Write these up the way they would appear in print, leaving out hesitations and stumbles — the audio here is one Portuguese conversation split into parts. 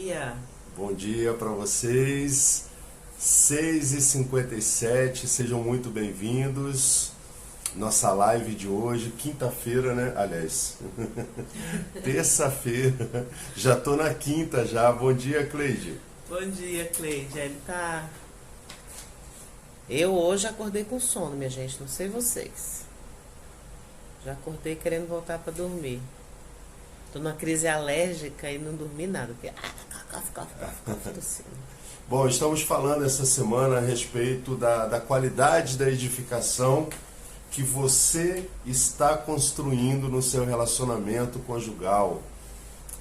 dia. Bom dia para vocês. 6h57, sejam muito bem-vindos. Nossa live de hoje, quinta-feira, né? Aliás, terça-feira. Já tô na quinta já. Bom dia, Cleide. Bom dia, Cleide. Ele tá... Eu hoje acordei com sono, minha gente. Não sei vocês. Já acordei querendo voltar para dormir. Tô numa crise alérgica e não dormi nada. Porque... Bom, estamos falando essa semana a respeito da qualidade da edificação que você está construindo no seu relacionamento conjugal.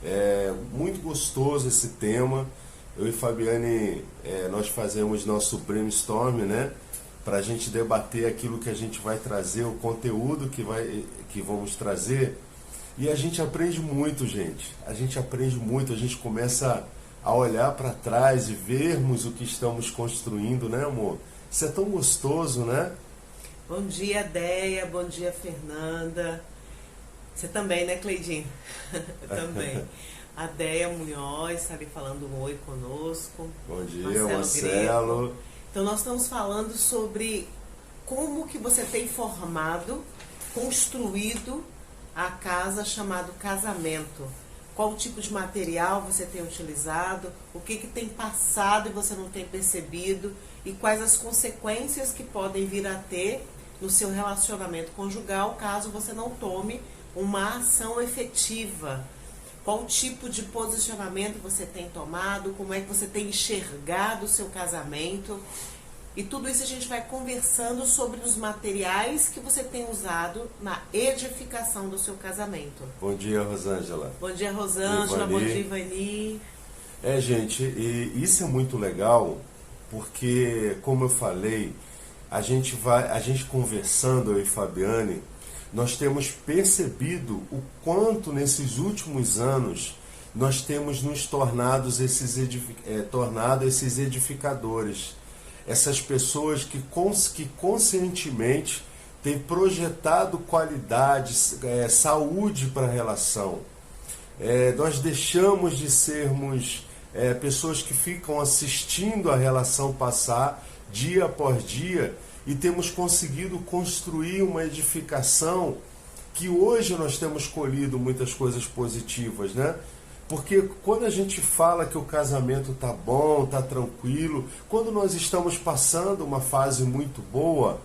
É muito gostoso esse tema. Eu e Fabiane, nós fazemos nosso brainstorm, né? Para a gente debater aquilo que a gente vai trazer, o conteúdo que vamos trazer. E a gente aprende muito, gente. A gente aprende muito, a gente começa a olhar para trás e vermos o que estamos construindo, né, amor? Isso é tão gostoso, né? Bom dia, Deia. Bom dia, Fernanda. Você também, né, Cleidinho? Eu também. A Deia Munhoz está ali falando um oi conosco. Bom dia, Marcelo. Então, nós estamos falando sobre como que você tem construído a casa chamado casamento. Qual o tipo de material você tem utilizado, o que tem passado e você não tem percebido, e quais as consequências que podem vir a ter no seu relacionamento conjugal caso você não tome uma ação efetiva. Qual tipo de posicionamento você tem tomado, como é que você tem enxergado o seu casamento. E tudo isso a gente vai conversando sobre os materiais que você tem usado na edificação do seu casamento. Bom dia, Rosângela. Bom dia, Rosângela. Bom dia, Ivani. Gente, e isso é muito legal, porque, como eu falei, a gente conversando, eu e Fabiane, nós temos percebido o quanto nesses últimos anos nós temos nos tornado esses edificadores. Essas pessoas que conscientemente têm projetado qualidades, saúde para a relação. Nós deixamos de sermos pessoas que ficam assistindo a relação passar dia após dia e temos conseguido construir uma edificação que hoje nós temos colhido muitas coisas positivas, né? Porque quando a gente fala que o casamento está bom, está tranquilo, quando nós estamos passando uma fase muito boa,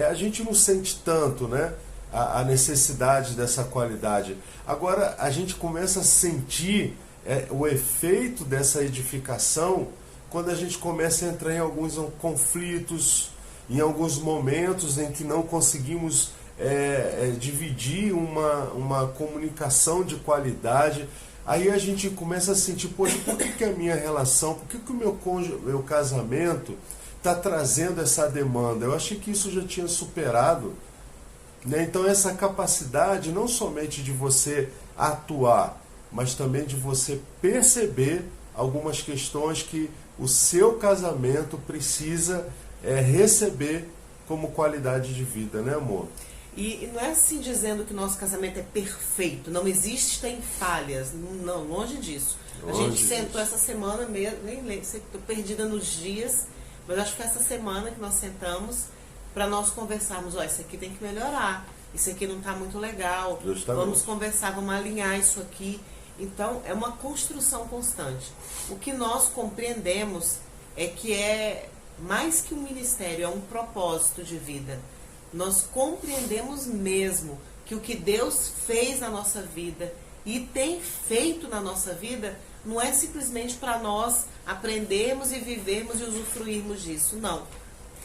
a gente não sente tanto, né, a necessidade dessa qualidade. Agora a gente começa a sentir o efeito dessa edificação quando a gente começa a entrar em alguns conflitos, em alguns momentos em que não conseguimos dividir uma comunicação de qualidade. Aí a gente começa a sentir, poxa, por que a minha relação, por que o meu casamento está trazendo essa demanda? Eu achei que isso já tinha superado, né? Então essa capacidade não somente de você atuar, mas também de você perceber algumas questões que o seu casamento precisa receber como qualidade de vida, né, amor? E não é assim dizendo que o nosso casamento é perfeito, não existem falhas, não, longe disso. A gente sentou essa semana mesmo, nem lembro, estou perdida nos dias, mas acho que foi essa semana que nós sentamos para nós conversarmos, isso aqui tem que melhorar, isso aqui não está muito legal, justamente. Vamos conversar, vamos alinhar isso aqui. Então, é uma construção constante. O que nós compreendemos é que é mais que um ministério, é um propósito de vida. Nós compreendemos mesmo que o que Deus fez na nossa vida e tem feito na nossa vida não é simplesmente para nós aprendermos e vivermos e usufruirmos disso, não.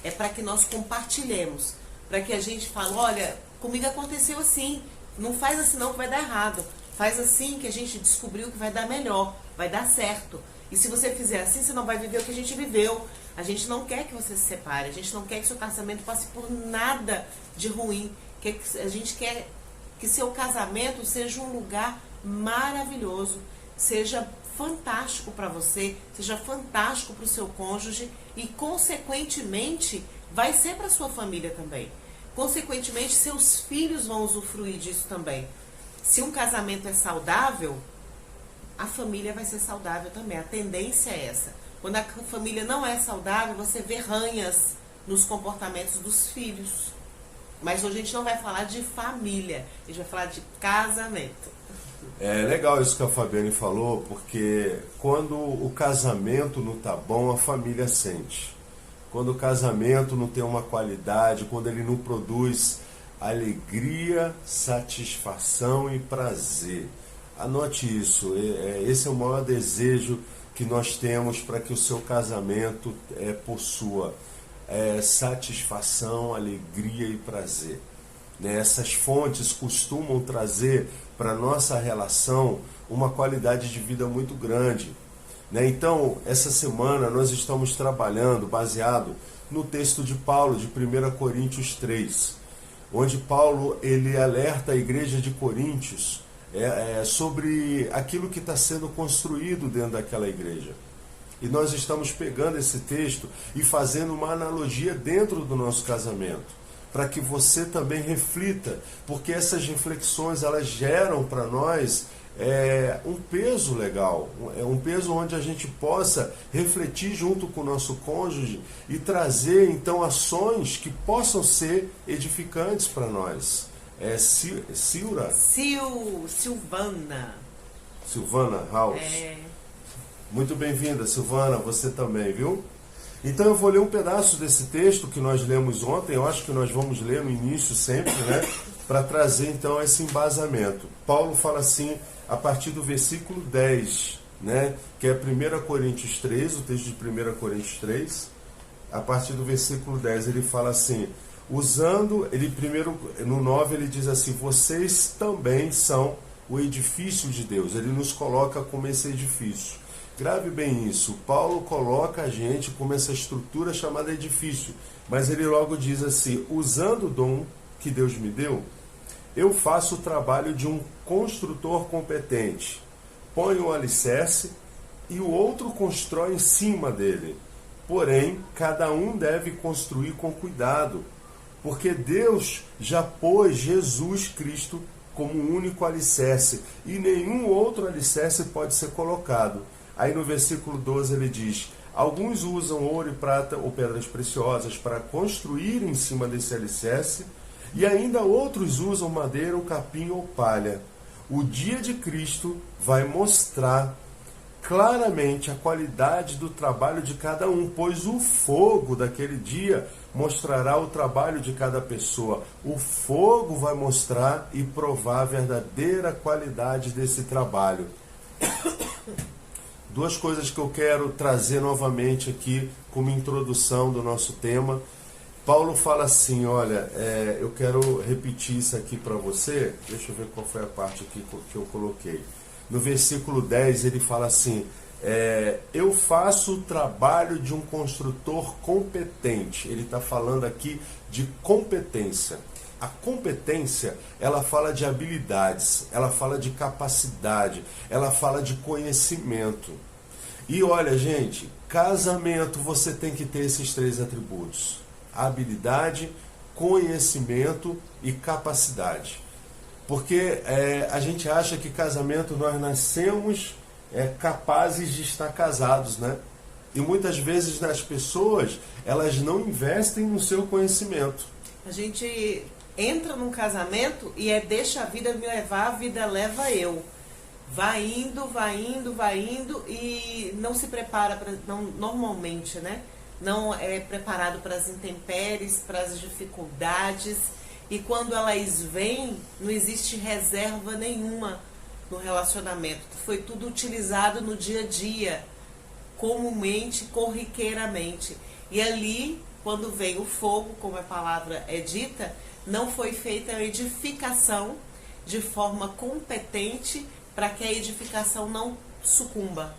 É para que nós compartilhemos, para que a gente fale, olha, comigo aconteceu assim, não faz assim não que vai dar errado, faz assim que a gente descobriu que vai dar melhor, vai dar certo. E se você fizer assim, você não vai viver o que a gente viveu. A gente não quer que você se separe, a gente não quer que seu casamento passe por nada de ruim. A gente quer que seu casamento seja um lugar maravilhoso, seja fantástico para você, seja fantástico para o seu cônjuge e, consequentemente, vai ser para sua família também. Consequentemente, seus filhos vão usufruir disso também. Se um casamento é saudável, a família vai ser saudável também. A tendência é essa. Quando a família não é saudável, você vê ranhas nos comportamentos dos filhos. Mas hoje a gente não vai falar de família, a gente vai falar de casamento. É legal isso que a Fabiane falou, porque quando o casamento não tá bom, a família sente. Quando o casamento não tem uma qualidade, quando ele não produz alegria, satisfação e prazer. Anote isso, esse é o maior desejo que nós temos para que o seu casamento possua satisfação, alegria e prazer. Essas fontes costumam trazer para a nossa relação uma qualidade de vida muito grande. Então, essa semana nós estamos trabalhando baseado no texto de Paulo, de 1 Coríntios 3, onde Paulo ele alerta a igreja de Coríntios sobre aquilo que está sendo construído dentro daquela igreja. E nós estamos pegando esse texto e fazendo uma analogia dentro do nosso casamento, para que você também reflita, porque essas reflexões elas geram para nós um peso legal, um peso onde a gente possa refletir junto com o nosso cônjuge e trazer então ações que possam ser edificantes para nós. Silvana House. Muito bem-vinda, Silvana, você também, viu? Então eu vou ler um pedaço desse texto que nós lemos ontem, eu acho que nós vamos ler no início sempre, para trazer então esse embasamento. Paulo fala assim, a partir do versículo 10, que é 1 Coríntios 3, o texto de 1 Coríntios 3, a partir do versículo 10 ele fala assim, ele primeiro, no 9 ele diz assim, vocês também são o edifício de Deus, ele nos coloca como esse edifício. Grave bem isso, Paulo coloca a gente como essa estrutura chamada edifício, mas ele logo diz assim, usando o dom que Deus me deu, eu faço o trabalho de um construtor competente, ponho o alicerce e o outro constrói em cima dele, porém cada um deve construir com cuidado, porque Deus já pôs Jesus Cristo como o único alicerce e nenhum outro alicerce pode ser colocado. Aí no versículo 12 ele diz, alguns usam ouro e prata ou pedras preciosas para construir em cima desse alicerce, e ainda outros usam madeira ou capim ou palha. O dia de Cristo vai mostrar claramente a qualidade do trabalho de cada um, pois o fogo daquele dia mostrará o trabalho de cada pessoa. O fogo vai mostrar e provar a verdadeira qualidade desse trabalho. Duas coisas que eu quero trazer novamente aqui como introdução do nosso tema. Paulo fala assim, olha, eu quero repetir isso aqui para você. Deixa eu ver qual foi a parte aqui que eu coloquei. No versículo 10 ele fala assim, eu faço o trabalho de um construtor competente. Ele está falando aqui de competência. A competência, ela fala de habilidades, ela fala de capacidade, ela fala de conhecimento. E olha, gente, casamento você tem que ter esses três atributos: habilidade, conhecimento e capacidade. Porque a gente acha que casamento nós nascemos capazes de estar casados, né? E muitas vezes as pessoas, elas não investem no seu conhecimento. A gente entra num casamento e deixa a vida me levar, a vida leva eu. Vai indo, vai indo, vai indo e não se prepara, normalmente, né? Não é preparado para as intempéries, para as dificuldades. E quando elas vêm, não existe reserva nenhuma no relacionamento. Foi tudo utilizado no dia a dia, comumente, corriqueiramente. E ali, quando vem o fogo, como a palavra é dita, não foi feita a edificação de forma competente para que a edificação não sucumba,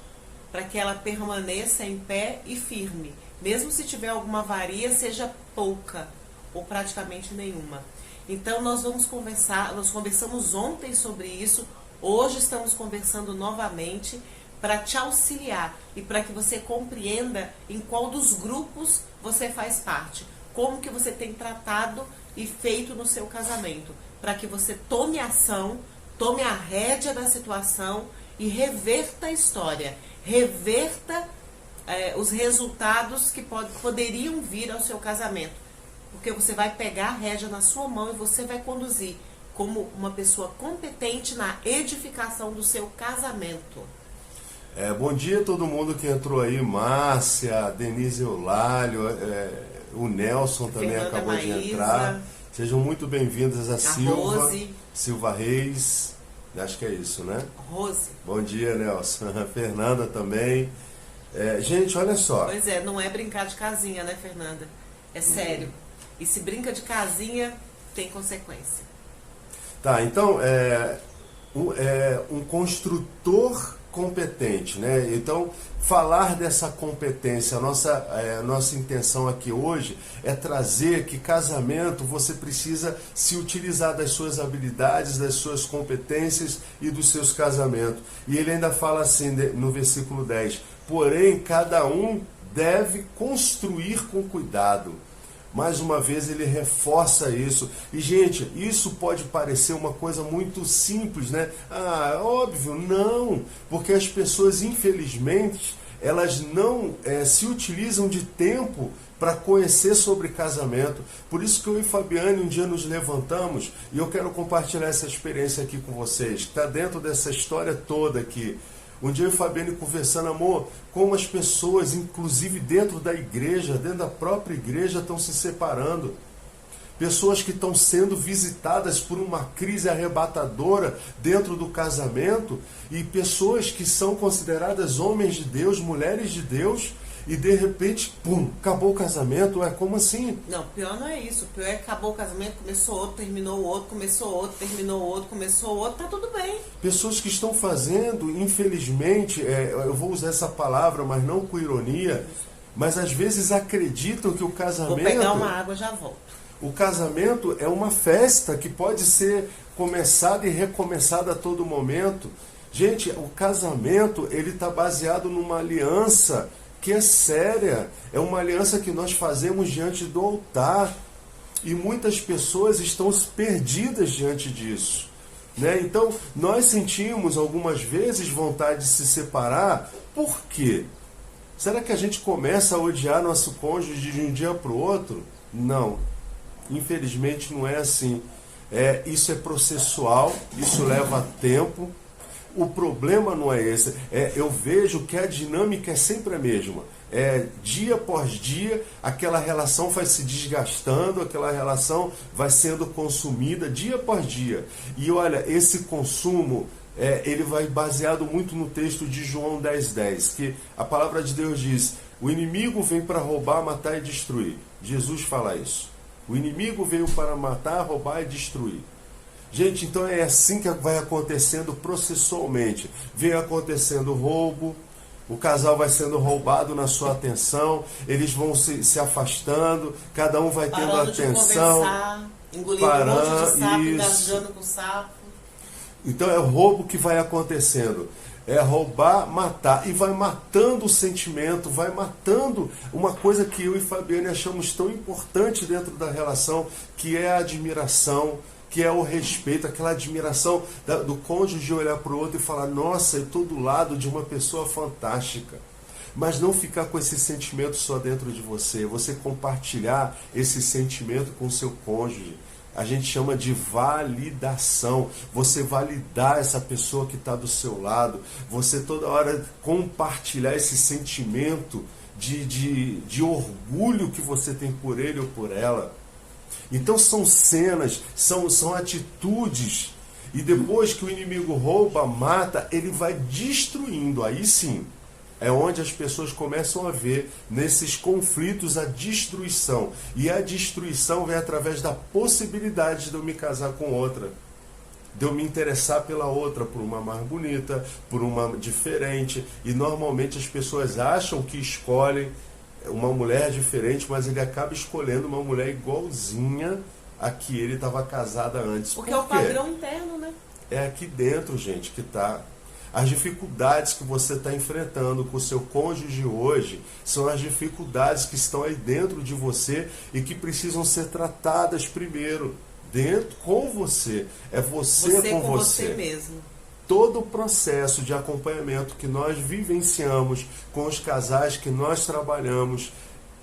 para que ela permaneça em pé e firme. Mesmo se tiver alguma avaria, seja pouca ou praticamente nenhuma. Então nós conversamos ontem sobre isso, hoje estamos conversando novamente para te auxiliar e para que você compreenda em qual dos grupos você faz parte, como que você tem tratado e feito no seu casamento, para que você tome ação, tome a rédea da situação e reverta a história, reverta os resultados que poderiam vir ao seu casamento. Porque você vai pegar a rédea na sua mão e você vai conduzir como uma pessoa competente na edificação do seu casamento. Bom dia a todo mundo que entrou aí, Márcia, Denise Eulálio, o Nelson também Fernanda acabou Maísa, de entrar. Sejam muito bem-vindas a Silva, Rose. Silva Reis, acho que é isso, né? Rose. Bom dia, Nelson. Fernanda também. Gente, olha só. Pois é, não é brincar de casinha, né, Fernanda? É sério. E se brinca de casinha, tem consequência. Tá, então, um construtor competente, né? Então, falar dessa competência, a nossa intenção aqui hoje é trazer que casamento você precisa se utilizar das suas habilidades, das suas competências e dos seus casamentos. E ele ainda fala assim no versículo 10, porém cada um deve construir com cuidado. Mais uma vez ele reforça isso. E, gente, isso pode parecer uma coisa muito simples, né? Óbvio, não. Porque as pessoas, infelizmente, elas não se utilizam de tempo para conhecer sobre casamento. Por isso que eu e Fabiane um dia nos levantamos e eu quero compartilhar essa experiência aqui com vocês. Está dentro dessa história toda aqui. Um dia eu e Fabiane conversando, amor, como as pessoas, inclusive dentro da igreja, dentro da própria igreja, estão se separando. Pessoas que estão sendo visitadas por uma crise arrebatadora dentro do casamento e pessoas que são consideradas homens de Deus, mulheres de Deus, e de repente, pum, acabou o casamento. Como assim? Não, pior não é isso. Pior é que acabou o casamento, começou outro, terminou o outro, começou outro, terminou o outro, começou o outro, tá tudo bem. Pessoas que estão fazendo, infelizmente, eu vou usar essa palavra, mas não com ironia, mas às vezes acreditam que o casamento... Vou pegar uma água e já volto. O casamento é uma festa que pode ser começada e recomeçada a todo momento. Gente, o casamento, ele está baseado numa aliança que é séria, é uma aliança que nós fazemos diante do altar e muitas pessoas estão perdidas diante disso, né? Então nós sentimos algumas vezes vontade de se separar. Por quê? Será que a gente começa a odiar nosso cônjuge de um dia para o outro? Não, infelizmente não é assim. Isso é processual, isso leva tempo. O problema não é esse. Eu vejo que a dinâmica é sempre a mesma. Dia após dia, aquela relação vai se desgastando, aquela relação vai sendo consumida dia após dia. E olha, esse consumo, ele vai baseado muito no texto de João 10:10, que a palavra de Deus diz, o inimigo vem para roubar, matar e destruir. Jesus fala isso. O inimigo veio para matar, roubar e destruir. Gente, então é assim que vai acontecendo processualmente. Vem acontecendo roubo, o casal vai sendo roubado na sua atenção, eles vão se afastando, cada um vai tendo parando atenção. De conversar, engolindo um monte de sapo, engasgando com sapo. Então é o roubo que vai acontecendo. É roubar, matar. E vai matando o sentimento, vai matando uma coisa que eu e Fabiane achamos tão importante dentro da relação, que é a admiração, que é o respeito, aquela admiração do cônjuge olhar para o outro e falar, nossa, eu estou do lado de uma pessoa fantástica. Mas não ficar com esse sentimento só dentro de você, você compartilhar esse sentimento com o seu cônjuge. A gente chama de validação. Você validar essa pessoa que está do seu lado, você toda hora compartilhar esse sentimento de orgulho que você tem por ele ou por ela. Então são cenas, são atitudes, e depois que o inimigo rouba, mata, ele vai destruindo. Aí sim, é onde as pessoas começam a ver nesses conflitos a destruição. E a destruição vem através da possibilidade de eu me casar com outra, de eu me interessar pela outra, por uma mais bonita, por uma diferente. E normalmente as pessoas acham que escolhem uma mulher diferente, mas ele acaba escolhendo uma mulher igualzinha a que ele estava casada antes. Porque é o padrão interno, né? É aqui dentro, gente, que está. As dificuldades que você está enfrentando com o seu cônjuge hoje são as dificuldades que estão aí dentro de você e que precisam ser tratadas primeiro, dentro com você. É você com você mesmo. todo o processo de acompanhamento que nós vivenciamos com os casais que nós trabalhamos,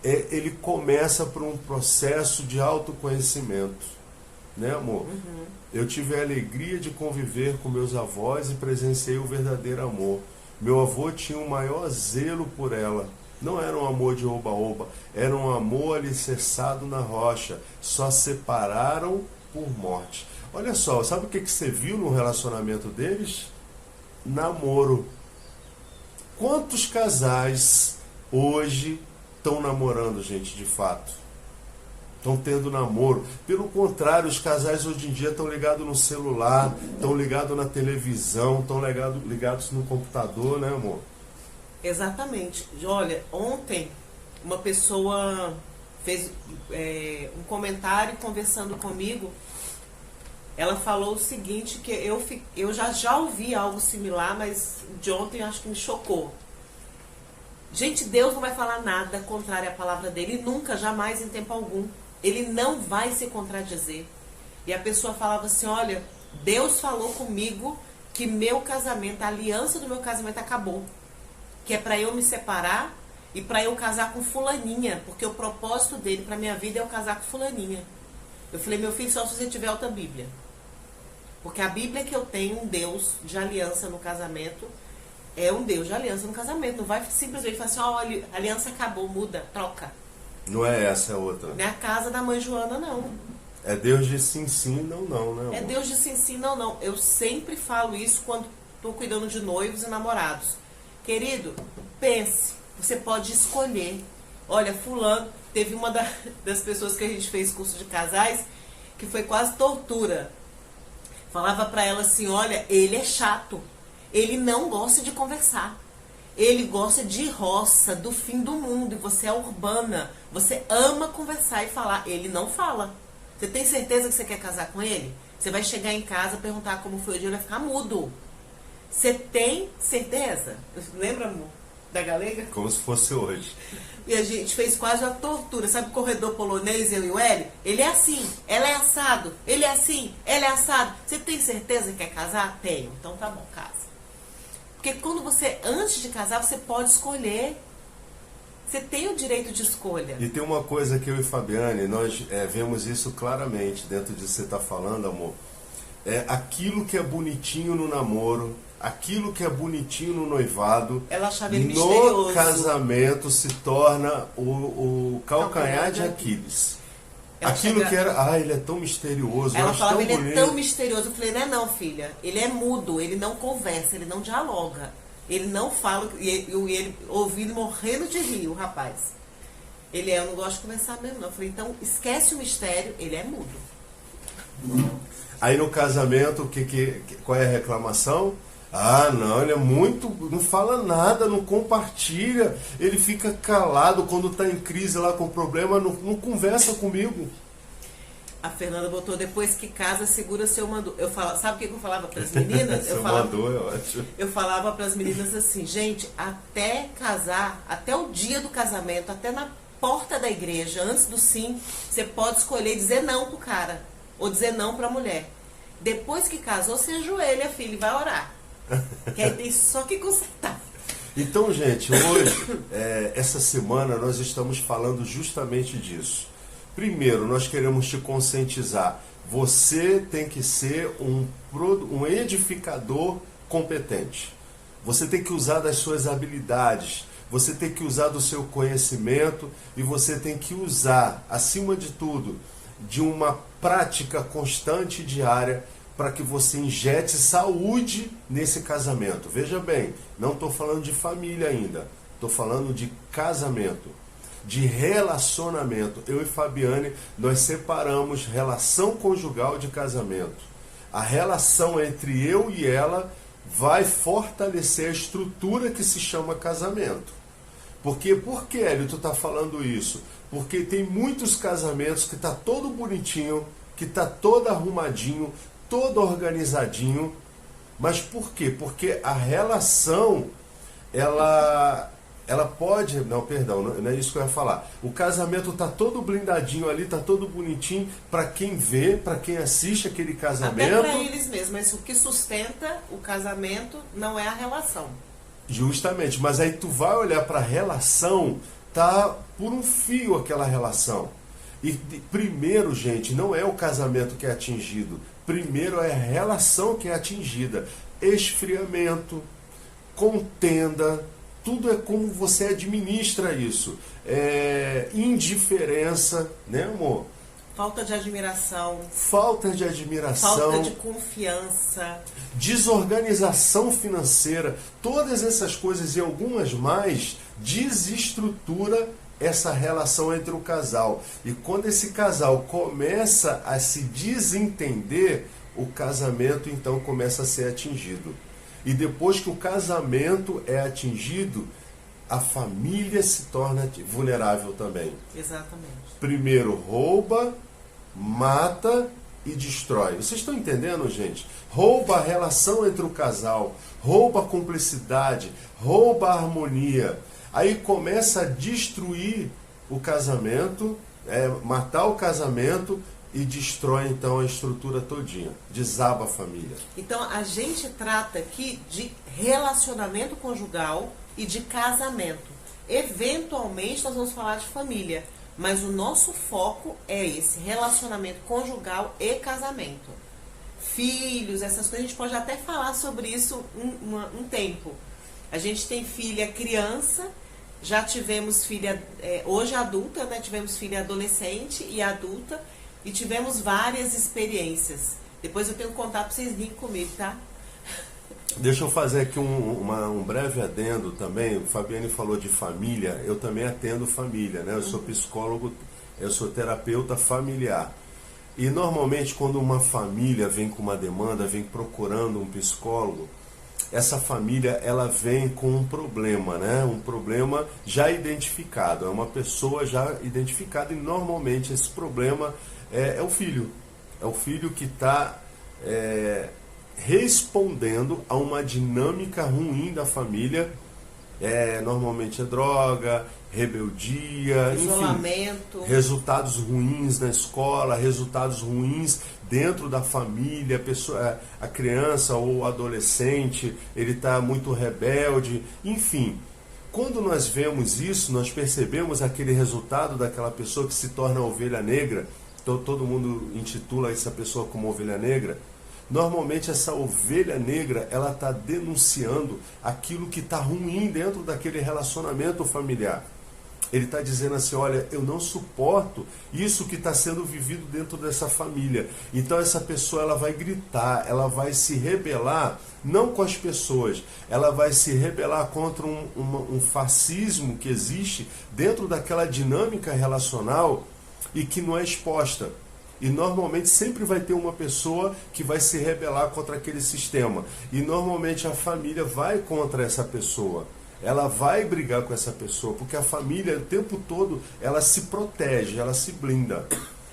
ele começa por um processo de autoconhecimento, né, amor? Uhum. Eu tive a alegria de conviver com meus avós e presenciei o verdadeiro amor. Meu avô tinha o maior zelo por ela. Não era um amor de oba-oba, era um amor alicerçado na rocha. Só separaram por morte. Olha só, sabe o que você viu no relacionamento deles? Namoro. Quantos casais hoje estão namorando, gente, de fato? Estão tendo namoro. Pelo contrário, os casais hoje em dia estão ligados no celular, estão ligados na televisão, estão ligados no computador, né, amor? Exatamente. Olha, ontem uma pessoa fez um comentário conversando comigo. Ela falou o seguinte, que eu já ouvi algo similar, mas de ontem acho que me chocou. Gente, Deus não vai falar nada contrário à palavra dele, nunca, jamais, em tempo algum. Ele não vai se contradizer. E a pessoa falava assim, olha, Deus falou comigo que meu casamento, a aliança do meu casamento acabou. Que é para eu me separar e para eu casar com fulaninha, porque o propósito dele para minha vida é eu casar com fulaninha. Eu falei, meu filho, só se você tiver outra Bíblia. Porque a Bíblia que eu tenho, um Deus de aliança no casamento, é um Deus de aliança no casamento. Não vai simplesmente falar assim, ó, a aliança acabou, muda, troca. Não é essa, é outra. Não é a casa da mãe Joana, não. É Deus de sim, sim, não, não, né, amor? É Deus de sim, sim, não, não. Eu sempre falo isso quando estou cuidando de noivos e namorados. Querido, pense, você pode escolher. Olha, fulano, teve uma das pessoas que a gente fez curso de casais, que foi quase tortura. Falava pra ela assim, olha, ele é chato. Ele não gosta de conversar. Ele gosta de roça, do fim do mundo. E você é urbana. Você ama conversar e falar. Ele não fala. Você tem certeza que você quer casar com ele? Você vai chegar em casa, perguntar como foi o dia, ele vai ficar mudo. Você tem certeza? Lembra, amor, da galega? Como se fosse hoje. E a gente fez quase uma tortura. Sabe o corredor polonês, eu e o Hélio? Ele é assim, ela é assado. Ele é assim, ela é assado. Você tem certeza que quer casar? Tenho. Então tá bom, casa. Porque quando você, antes de casar, você pode escolher. Você tem o direito de escolha. E tem uma coisa que eu e Fabiane, nós vemos isso claramente dentro de você estar falando, amor. É aquilo que é bonitinho no namoro, aquilo que é bonitinho no noivado, ela achava ele misterioso. No casamento se torna o calcanhar de Aquiles. Aquilo que era, ele é tão misterioso. Ela falava, tão ele bonito. é tão misterioso. Eu falei, não, filha, ele é mudo, ele não conversa, ele não dialoga, ele não fala, e ele ouvindo, morrendo de rir, o rapaz. Eu não gosto de conversar mesmo, não. Eu falei, então, esquece o mistério, ele é mudo. Aí no casamento, qual é a reclamação? Ah, não, ele é muito, não fala nada, não compartilha, ele fica calado quando está em crise lá com problema, não conversa comigo. A Fernanda botou, depois que casa, segura seu mandou. Sabe o que eu falava para as meninas? Mandou é ótimo. Eu falava para as meninas assim, gente, até casar, até o dia do casamento, até na porta da igreja, antes do sim, você pode escolher dizer não pro cara, ou dizer não pra mulher. Depois que casou, você ajoelha, filho, e vai orar. Que aí tem só que consertar. Então, gente, hoje, essa semana, nós estamos falando justamente disso. Primeiro, nós queremos te conscientizar. Você tem que ser um edificador competente. Você tem que usar das suas habilidades. Você tem que usar do seu conhecimento. E você tem que usar, acima de tudo, de uma prática constante e diária para que você injete saúde nesse casamento. Veja bem, não estou falando de família ainda. Estou falando de casamento, de relacionamento. Eu e Fabiane, nós separamos relação conjugal de casamento. A relação entre eu e ela vai fortalecer a estrutura que se chama casamento. Por que, Hélio, tu está falando isso? Porque tem muitos casamentos que está todo bonitinho, que está todo arrumadinho, todo organizadinho. Mas por quê? Porque a relação, ela ela pode... Não, perdão, não é isso que eu ia falar. O casamento está todo blindadinho ali, está todo bonitinho para quem vê, para quem assiste aquele casamento. Até para eles mesmos, mas o que sustenta o casamento não é a relação. Justamente, mas aí tu vai olhar para a relação, tá por um fio aquela relação. E primeiro, gente, não é o casamento que é atingido, primeiro é a relação que é atingida. Esfriamento, contenda, tudo é como você administra isso. Indiferença, né, amor? Falta de admiração. Falta de admiração. Falta de confiança. Desorganização financeira. Todas essas coisas e algumas mais desestrutura essa relação entre o casal. E quando esse casal começa a se desentender, o casamento então começa a ser atingido. E depois que o casamento é atingido, a família se torna vulnerável também. Exatamente. Primeiro rouba, mata e destrói. Vocês estão entendendo, gente? Rouba a relação entre o casal, rouba a cumplicidade, rouba a harmonia. Aí começa a destruir o casamento, matar o casamento e destrói então a estrutura todinha. Desaba a família. Então a gente trata aqui de relacionamento conjugal e de casamento. Eventualmente nós vamos falar de família, mas o nosso foco é esse, relacionamento conjugal e casamento. Filhos, essas coisas, a gente pode até falar sobre isso um tempo. A gente tem filha criança, já tivemos filha hoje adulta, né? Tivemos filha adolescente e adulta, e tivemos várias experiências. Depois eu tenho que contar para vocês virem comigo, tá? Deixa eu fazer aqui um breve adendo também. O Fabiane falou de família, eu também atendo família, né? Eu sou psicólogo, eu sou terapeuta familiar. E normalmente quando uma família vem com uma demanda, vem procurando um psicólogo, essa família ela vem com um problema, né? Um problema já identificado, é uma pessoa já identificada e normalmente esse problema é o filho. É o filho que está respondendo a uma dinâmica ruim da família. Normalmente é droga, rebeldia, isolamento, enfim, resultados ruins na escola, resultados ruins dentro da família, a criança ou o adolescente, ele está muito rebelde, enfim. Quando nós vemos isso, nós percebemos aquele resultado daquela pessoa que se torna ovelha negra. Então, todo mundo intitula essa pessoa como ovelha negra. Normalmente essa ovelha negra, ela está denunciando aquilo que está ruim dentro daquele relacionamento familiar. Ele está dizendo assim, olha, eu não suporto isso que está sendo vivido dentro dessa família. Então essa pessoa ela vai gritar, ela vai se rebelar, não com as pessoas, ela vai se rebelar contra um fascismo que existe dentro daquela dinâmica relacional e que não é exposta. E normalmente sempre vai ter uma pessoa que vai se rebelar contra aquele sistema. E normalmente a família vai contra essa pessoa. Ela vai brigar com essa pessoa, porque a família o tempo todo ela se protege, ela se blinda.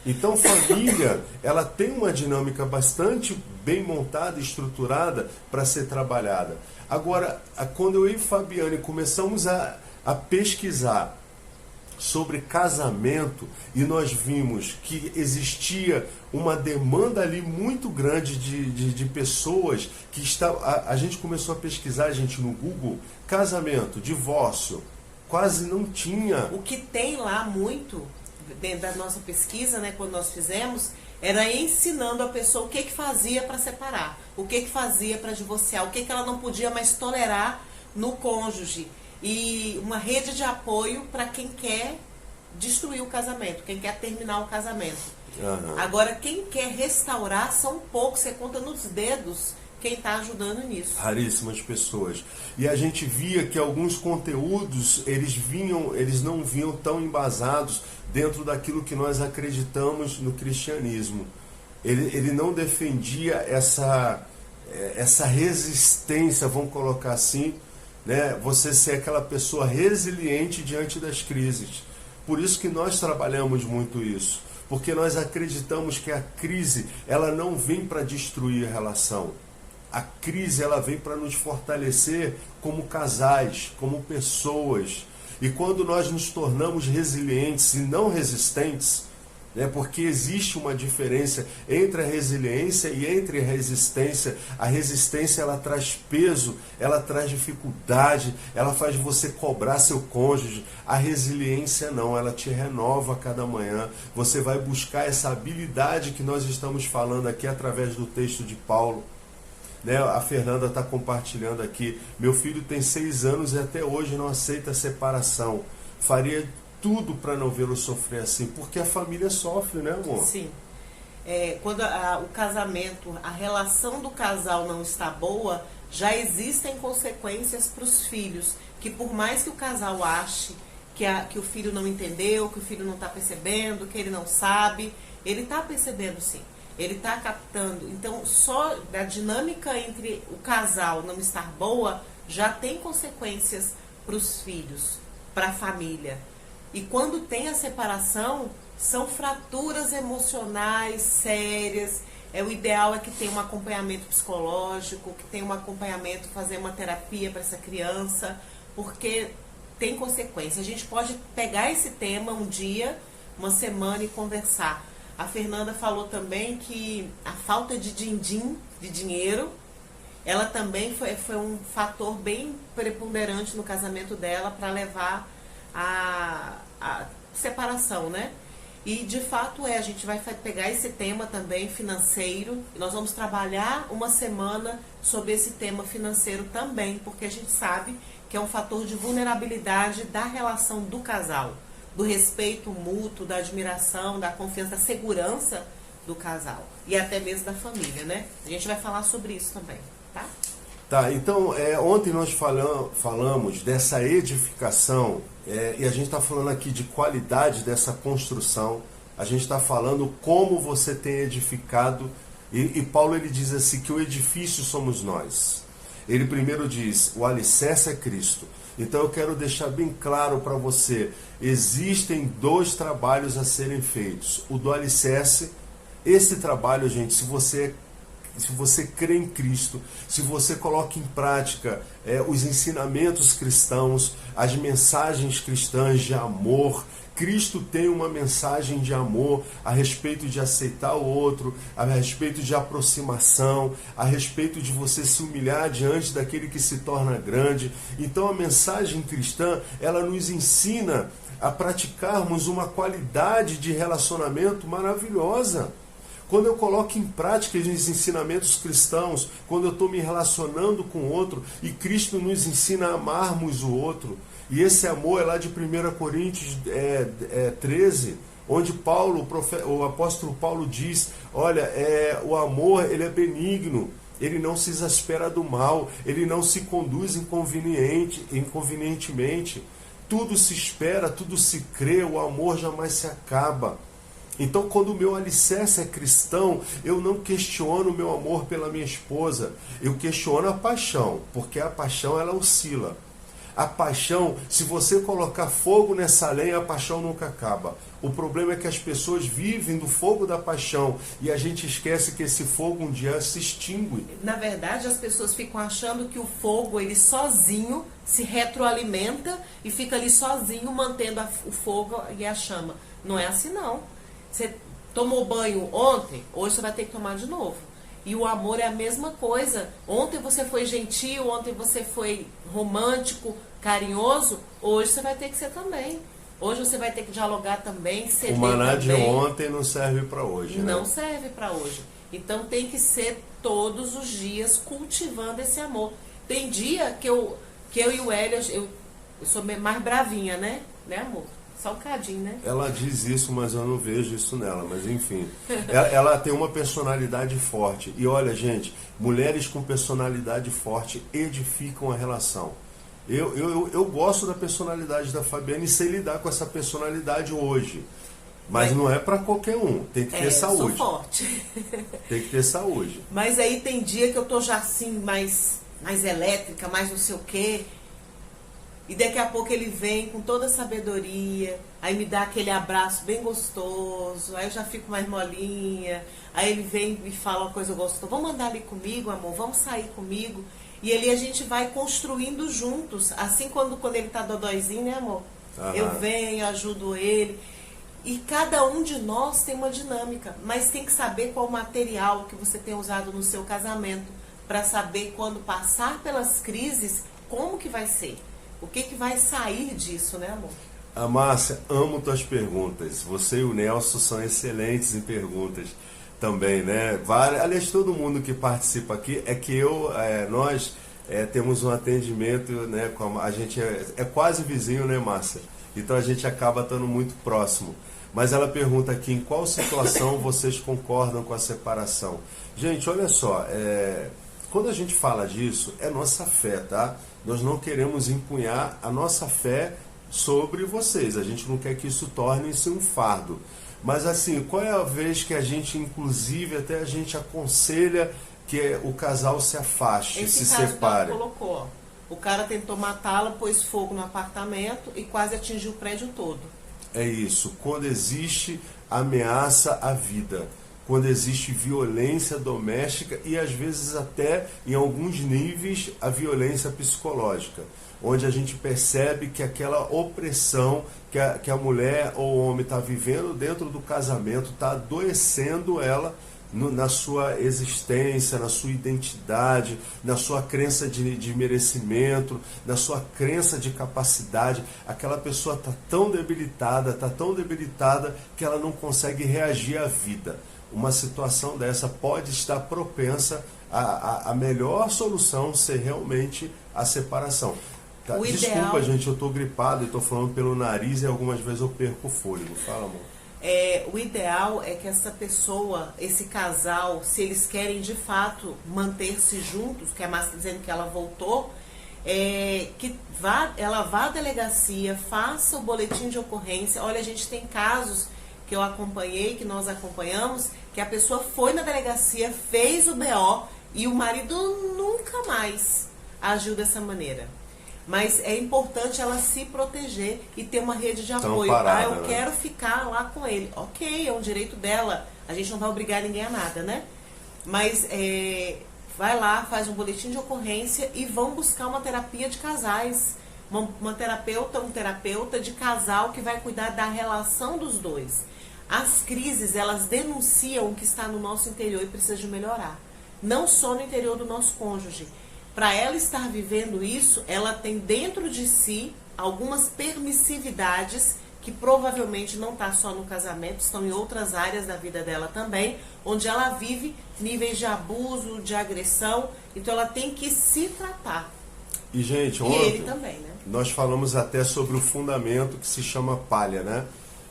Então família, ela tem uma dinâmica bastante bem montada e estruturada para ser trabalhada. Agora, quando eu e Fabiane começamos a pesquisar sobre casamento e nós vimos que existia uma demanda ali muito grande de pessoas que a gente começou a pesquisar, gente, no Google, casamento, divórcio, quase não tinha. O que tem lá muito, dentro da nossa pesquisa, né, quando nós fizemos, era ensinando a pessoa o que fazia para separar, o que fazia para divorciar, o que ela não podia mais tolerar no cônjuge. E uma rede de apoio para quem quer destruir o casamento, quem quer terminar o casamento. Uhum. Agora, quem quer restaurar são poucos, você conta nos dedos quem está ajudando nisso. Raríssimas pessoas. E a gente via que alguns conteúdos, eles não vinham tão embasados dentro daquilo que nós acreditamos no cristianismo. Ele não defendia essa resistência, vamos colocar assim, né? Você ser aquela pessoa resiliente diante das crises. Por isso que nós trabalhamos muito isso, porque nós acreditamos que a crise ela não vem para destruir a relação, A crise ela vem para nos fortalecer como casais, como pessoas. E quando nós nos tornamos resilientes e não resistentes, porque existe uma diferença entre a resiliência e entre a resistência. A resistência ela traz peso, ela traz dificuldade, ela faz você cobrar seu cônjuge. A resiliência não, ela te renova a cada manhã. Você vai buscar essa habilidade que nós estamos falando aqui através do texto de Paulo. A Fernanda está compartilhando aqui. Meu filho tem 6 anos e até hoje não aceita a separação. Faria tudo para não vê-lo sofrer assim, porque a família sofre, né, amor? Sim. Quando o casamento, a relação do casal não está boa, já existem consequências para os filhos, que por mais que o casal ache que o filho não entendeu, que o filho não está percebendo, que ele não sabe, ele está percebendo sim, ele está captando. Então, só da dinâmica entre o casal não estar boa, já tem consequências para os filhos, para a família. E quando tem a separação, são fraturas emocionais sérias. O ideal é que tenha um acompanhamento psicológico, que tenha um acompanhamento, fazer uma terapia para essa criança, porque tem consequência. A gente pode pegar esse tema um dia, uma semana e conversar. A Fernanda falou também que a falta de din-din, de dinheiro, ela também foi um fator bem preponderante no casamento dela para levar a separação, né? E de fato a gente vai pegar esse tema também financeiro, e nós vamos trabalhar uma semana sobre esse tema financeiro também, porque a gente sabe que é um fator de vulnerabilidade da relação do casal, do respeito mútuo, da admiração, da confiança, da segurança do casal e até mesmo da família, né? A gente vai falar sobre isso também, tá? Tá, então ontem nós falamos dessa edificação, e a gente está falando aqui de qualidade dessa construção, a gente está falando como você tem edificado, e Paulo ele diz assim que o edifício somos nós. Ele primeiro diz, o alicerce é Cristo. Então eu quero deixar bem claro para você, existem 2 trabalhos a serem feitos. O do alicerce, esse trabalho, gente, se você crê em Cristo, se você coloca em prática os ensinamentos cristãos, as mensagens cristãs de amor, Cristo tem uma mensagem de amor a respeito de aceitar o outro, a respeito de aproximação, a respeito de você se humilhar diante daquele que se torna grande. Então a mensagem cristã, ela nos ensina a praticarmos uma qualidade de relacionamento maravilhosa. Quando eu coloco em prática os ensinamentos cristãos, quando eu estou me relacionando com o outro, e Cristo nos ensina a amarmos o outro, e esse amor é lá de 1 Coríntios 13, onde o apóstolo Paulo diz, olha, o amor ele é benigno, ele não se exaspera do mal, ele não se conduz inconvenientemente, tudo se espera, tudo se crê, o amor jamais se acaba. Então, quando o meu alicerce é cristão, eu não questiono o meu amor pela minha esposa, eu questiono a paixão, porque a paixão ela oscila. A paixão, se você colocar fogo nessa lenha, a paixão nunca acaba. O problema é que as pessoas vivem do fogo da paixão e a gente esquece que esse fogo um dia se extingue. Na verdade, as pessoas ficam achando que o fogo, ele sozinho se retroalimenta e fica ali sozinho mantendo o fogo e a chama. Não é assim não. Você tomou banho ontem, hoje você vai ter que tomar de novo. E o amor é a mesma coisa. Ontem você foi gentil, ontem você foi romântico, carinhoso, hoje você vai ter que ser também. Hoje você vai ter que dialogar também, ceder também. O maná de ontem não serve para hoje, né? Não serve para hoje. Então tem que ser todos os dias cultivando esse amor. Tem dia que eu e o Hélio, eu sou mais bravinha, né? Né, amor? Só um cadinho, né? Ela diz isso, mas eu não vejo isso nela. Mas enfim, ela tem uma personalidade forte. E olha, gente, mulheres com personalidade forte edificam a relação. Eu gosto da personalidade da Fabiana e sei lidar com essa personalidade hoje. Mas não é para qualquer um. Tem que ter saúde. Eu sou forte. Tem que ter saúde. Mas aí tem dia que eu tô já assim, mais elétrica, mais não sei o quê. E daqui a pouco ele vem com toda a sabedoria, aí me dá aquele abraço bem gostoso, aí eu já fico mais molinha, aí ele vem e fala uma coisa gostosa, vamos andar ali comigo, amor, vamos sair comigo. E ali a gente vai construindo juntos, assim quando ele tá dodóizinho, né, amor? Uhum. Eu venho, ajudo ele. E cada um de nós tem uma dinâmica, mas tem que saber qual o material que você tem usado no seu casamento, para saber quando passar pelas crises, como que vai ser. O que vai sair disso, né, amor? A Márcia, amo tuas perguntas. Você e o Nelson são excelentes em perguntas também, né? Aliás, todo mundo que participa aqui é que nós temos um atendimento, né? A gente é quase vizinho, né, Márcia? Então a gente acaba estando muito próximo. Mas ela pergunta aqui, em qual situação vocês concordam com a separação? Gente, olha só, quando a gente fala disso, é nossa fé, tá? Nós não queremos empunhar a nossa fé sobre vocês. A gente não quer que isso torne-se um fardo. Mas assim, qual é a vez que a gente, inclusive, até a gente aconselha que o casal se afaste, se separe? Esse caso colocou, ó. O cara tentou matá-la, pôs fogo no apartamento e quase atingiu o prédio todo. É isso. Quando existe ameaça à vida, quando existe violência doméstica e às vezes até em alguns níveis a violência psicológica, onde a gente percebe que aquela opressão que a mulher ou o homem está vivendo dentro do casamento está adoecendo ela na sua existência, na sua identidade, na sua crença de merecimento, na sua crença de capacidade. Aquela pessoa está tão debilitada que ela não consegue reagir à vida. Uma situação dessa pode estar propensa a melhor solução ser realmente a separação. Tá? Desculpa, gente, eu estou gripado e estou falando pelo nariz e algumas vezes eu perco o fôlego. Fala, amor. O ideal é que essa pessoa, esse casal, se eles querem de fato manter-se juntos, que a Márcia está dizendo que ela voltou, ela vá à delegacia, faça o boletim de ocorrência. Olha, a gente tem casos que eu acompanhei, que nós acompanhamos, que a pessoa foi na delegacia, fez o BO e o marido nunca mais agiu dessa maneira. Mas é importante ela se proteger e ter uma rede de apoio. Eu quero ficar lá com ele. Ok, é um direito dela. A gente não vai obrigar ninguém a nada, né? Mas vai lá, faz um boletim de ocorrência e vão buscar uma terapia de casais. Um terapeuta de casal que vai cuidar da relação dos dois. As crises, elas denunciam o que está no nosso interior e precisa de melhorar. Não só no interior do nosso cônjuge. Para ela estar vivendo isso, ela tem dentro de si algumas permissividades que provavelmente não está só no casamento, estão em outras áreas da vida dela também, onde ela vive níveis de abuso, de agressão. Então ela tem que se tratar. E, gente, ontem, ele também, né? Nós falamos até sobre o fundamento que se chama palha, né?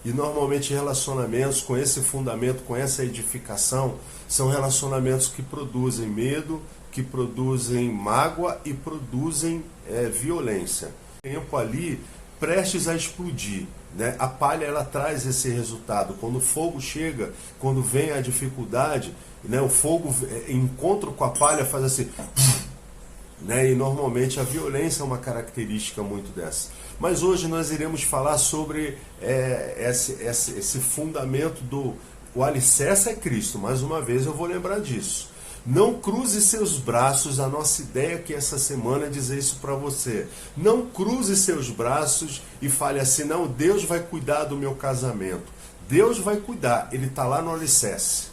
E normalmente relacionamentos com esse fundamento, com essa edificação, são relacionamentos que produzem medo, que produzem mágoa e produzem violência. Tempo ali prestes a explodir, né? A palha, ela traz esse resultado. Quando o fogo chega, quando vem a dificuldade, né? O fogo, em encontro com a palha, faz assim, né? E normalmente a violência é uma característica muito dessa. Mas hoje nós iremos falar sobre esse fundamento o alicerce é Cristo. Mais uma vez eu vou lembrar disso. Não cruze seus braços. A nossa ideia aqui essa semana é dizer isso para você. Não cruze seus braços e fale assim, não, Deus vai cuidar do meu casamento. Deus vai cuidar, Ele está lá no alicerce.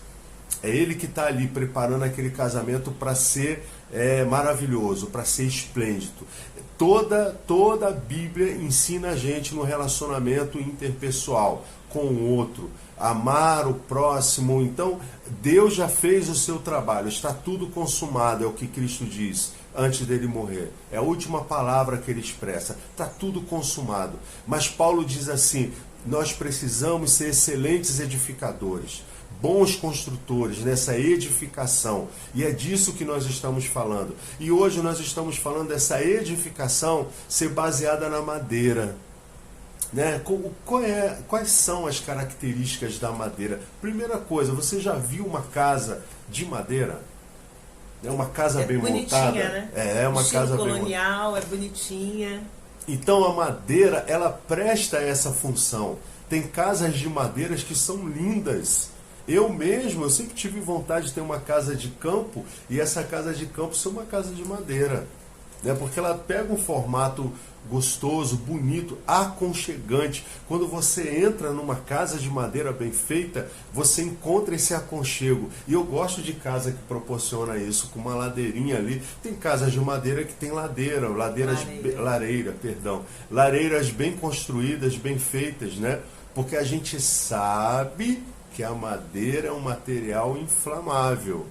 É Ele que está ali preparando aquele casamento para ser maravilhoso, para ser esplêndido. Toda a Bíblia ensina a gente no relacionamento interpessoal com o outro, amar o próximo. Então, Deus já fez o seu trabalho, está tudo consumado, é o que Cristo diz antes dele morrer. É a última palavra que ele expressa, está tudo consumado. Mas Paulo diz assim, nós precisamos ser excelentes edificadores, bons construtores nessa edificação, e é disso que nós estamos falando. E hoje nós estamos falando dessa edificação ser baseada na madeira, né? Quais são as características da madeira? Primeira coisa, você já viu uma casa de madeira? É uma casa bem montada, né? É uma casa bem colonial, é bonitinha. Então a madeira, ela presta essa função. Tem casas de madeiras que são lindas. Eu mesmo, eu sempre tive vontade de ter uma casa de campo, e essa casa de campo ser uma casa de madeira, né? Porque ela pega um formato gostoso, bonito, aconchegante. Quando você entra numa casa de madeira bem feita, você encontra esse aconchego. E eu gosto de casa que proporciona isso, com uma ladeirinha ali. Tem casas de madeira que tem lareiras bem construídas, bem feitas, né? Porque a gente sabe que a madeira é um material inflamável,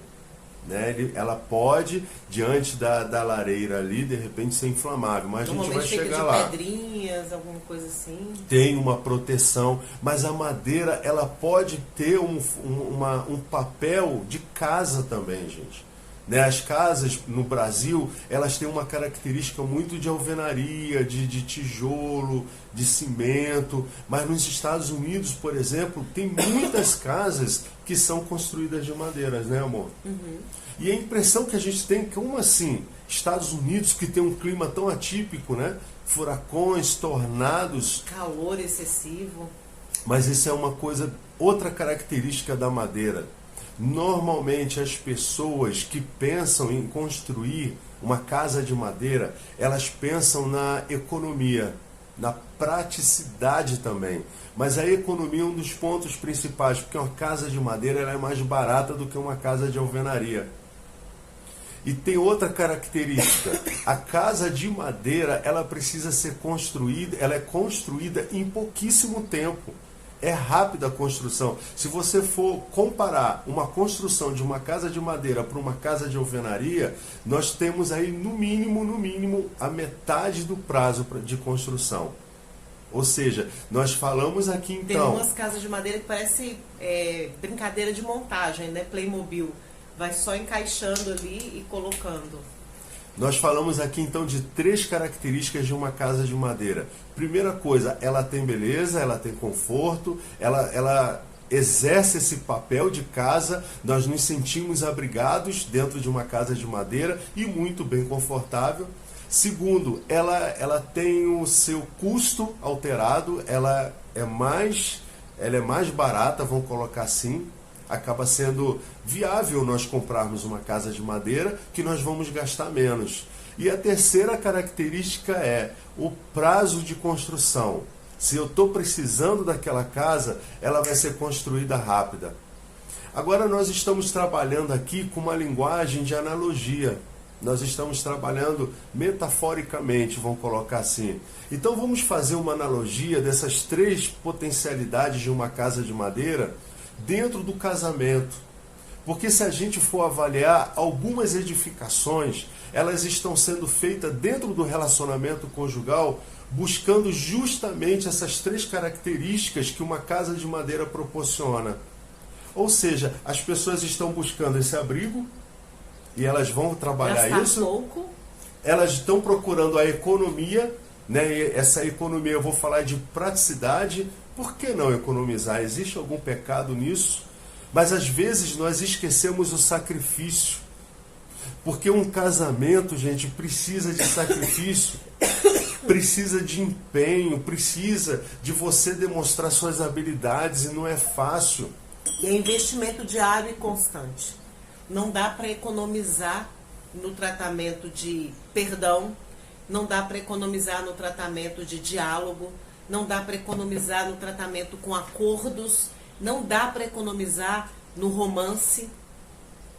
né? Ela pode, diante da lareira ali, de repente ser inflamável, mas a gente vai chegar lá. Pedrinhas, alguma coisa assim. Tem uma proteção, mas a madeira, ela pode ter um papel de casa também, gente. Né? As casas no Brasil, elas têm uma característica muito de alvenaria, de tijolo, de cimento, mas nos Estados Unidos, por exemplo, tem muitas casas que são construídas de madeiras, né, amor? Uhum. E a impressão que a gente tem, como assim? Estados Unidos, que tem um clima tão atípico, né? Furacões, tornados. Calor excessivo. Mas isso é uma coisa, outra característica da madeira. Normalmente as pessoas que pensam em construir uma casa de madeira, elas pensam na economia, na praticidade também. Mas a economia é um dos pontos principais, porque uma casa de madeira ela é mais barata do que uma casa de alvenaria. E tem outra característica, a casa de madeira, ela precisa ser construída, ela é construída em pouquíssimo tempo. É rápida a construção. Se você for comparar uma construção de uma casa de madeira para uma casa de alvenaria, nós temos aí no mínimo, a metade do prazo de construção. Ou seja, nós falamos aqui então... Tem umas casas de madeira que parece brincadeira de montagem, né? Playmobil. Vai só encaixando ali e colocando. Nós falamos aqui então de 3 características de uma casa de madeira. Primeira coisa, ela tem beleza, ela tem conforto, ela exerce esse papel de casa, nós nos sentimos abrigados dentro de uma casa de madeira e muito bem confortável. Segundo, ela tem o seu custo alterado, ela é mais barata, vamos colocar assim. Acaba sendo viável nós comprarmos uma casa de madeira, que nós vamos gastar menos. E a terceira característica é o prazo de construção. Se eu estou precisando daquela casa, ela vai ser construída rápida. Agora nós estamos trabalhando aqui com uma linguagem de analogia. Nós estamos trabalhando metaforicamente, vamos colocar assim. Então vamos fazer uma analogia dessas 3 potencialidades de uma casa de madeira dentro do casamento. Porque se a gente for avaliar algumas edificações, elas estão sendo feitas dentro do relacionamento conjugal, buscando justamente essas 3 características que uma casa de madeira proporciona. Ou seja, as pessoas estão buscando esse abrigo e elas vão trabalhar gastar isso. Pouco. Elas estão procurando a economia, né? E essa economia, eu vou falar de praticidade. Por que não economizar? Existe algum pecado nisso? Mas às vezes nós esquecemos o sacrifício. Porque um casamento, gente, precisa de sacrifício, precisa de empenho, precisa de você demonstrar suas habilidades e não é fácil. E é investimento diário e constante. Não dá para economizar no tratamento de perdão, não dá para economizar no tratamento de diálogo, não dá para economizar no tratamento com acordos, não dá para economizar no romance,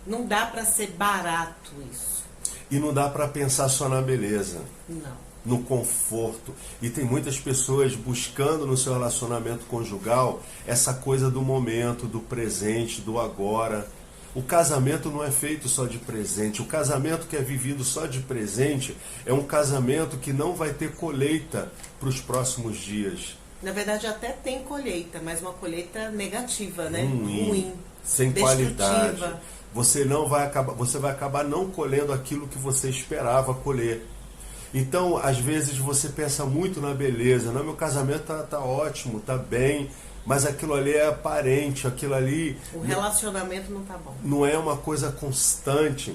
não dá para ser barato isso. E não dá para pensar só na beleza. Não. No conforto. E tem muitas pessoas buscando no seu relacionamento conjugal essa coisa do momento, do presente, do agora. O casamento não é feito só de presente. O casamento que é vivido só de presente é um casamento que não vai ter colheita para os próximos dias. Na verdade, até tem colheita, mas uma colheita negativa, né? Ruim, sem qualidade. Você vai acabar não colhendo aquilo que você esperava colher. Então, às vezes, você pensa muito na beleza. Não, meu casamento tá ótimo, tá bem, mas aquilo ali é aparente, aquilo ali... O relacionamento não tá bom. Não é uma coisa constante.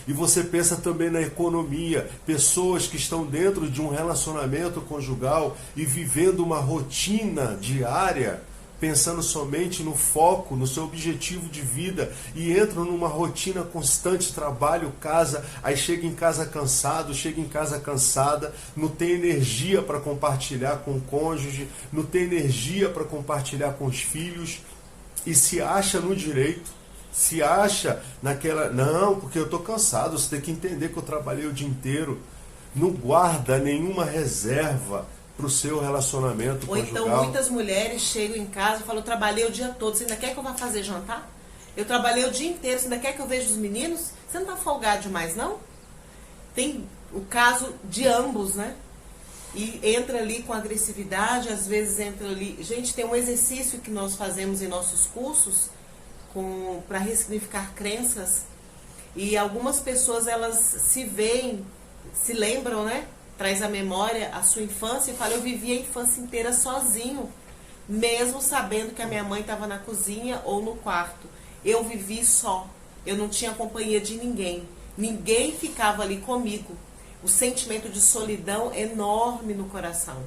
E você pensa também na economia, pessoas que estão dentro de um relacionamento conjugal e vivendo uma rotina diária, pensando somente no foco, no seu objetivo de vida, e entram numa rotina constante, trabalho, casa, aí chega em casa cansado, chega em casa cansada, não tem energia para compartilhar com o cônjuge, não tem energia para compartilhar com os filhos, e se acha no direito, se acha naquela, não, porque eu estou cansado, você tem que entender que eu trabalhei o dia inteiro, não guarda nenhuma reserva para o seu relacionamento conjugal. Ou então muitas mulheres chegam em casa e falam, eu trabalhei o dia todo, você ainda quer que eu vá fazer jantar? Eu trabalhei o dia inteiro, você ainda quer que eu veja os meninos? Você não está folgado demais, não? Tem o caso de ambos, né? E entra ali com agressividade, às vezes entra ali... Gente, tem um exercício que nós fazemos em nossos cursos para ressignificar crenças, e algumas pessoas, elas se veem, se lembram, né? Traz à memória a sua infância e fala, eu vivi a infância inteira sozinho, mesmo sabendo que a minha mãe estava na cozinha ou no quarto. Eu vivi só, eu não tinha companhia de ninguém, ninguém ficava ali comigo. O sentimento de solidão enorme no coração.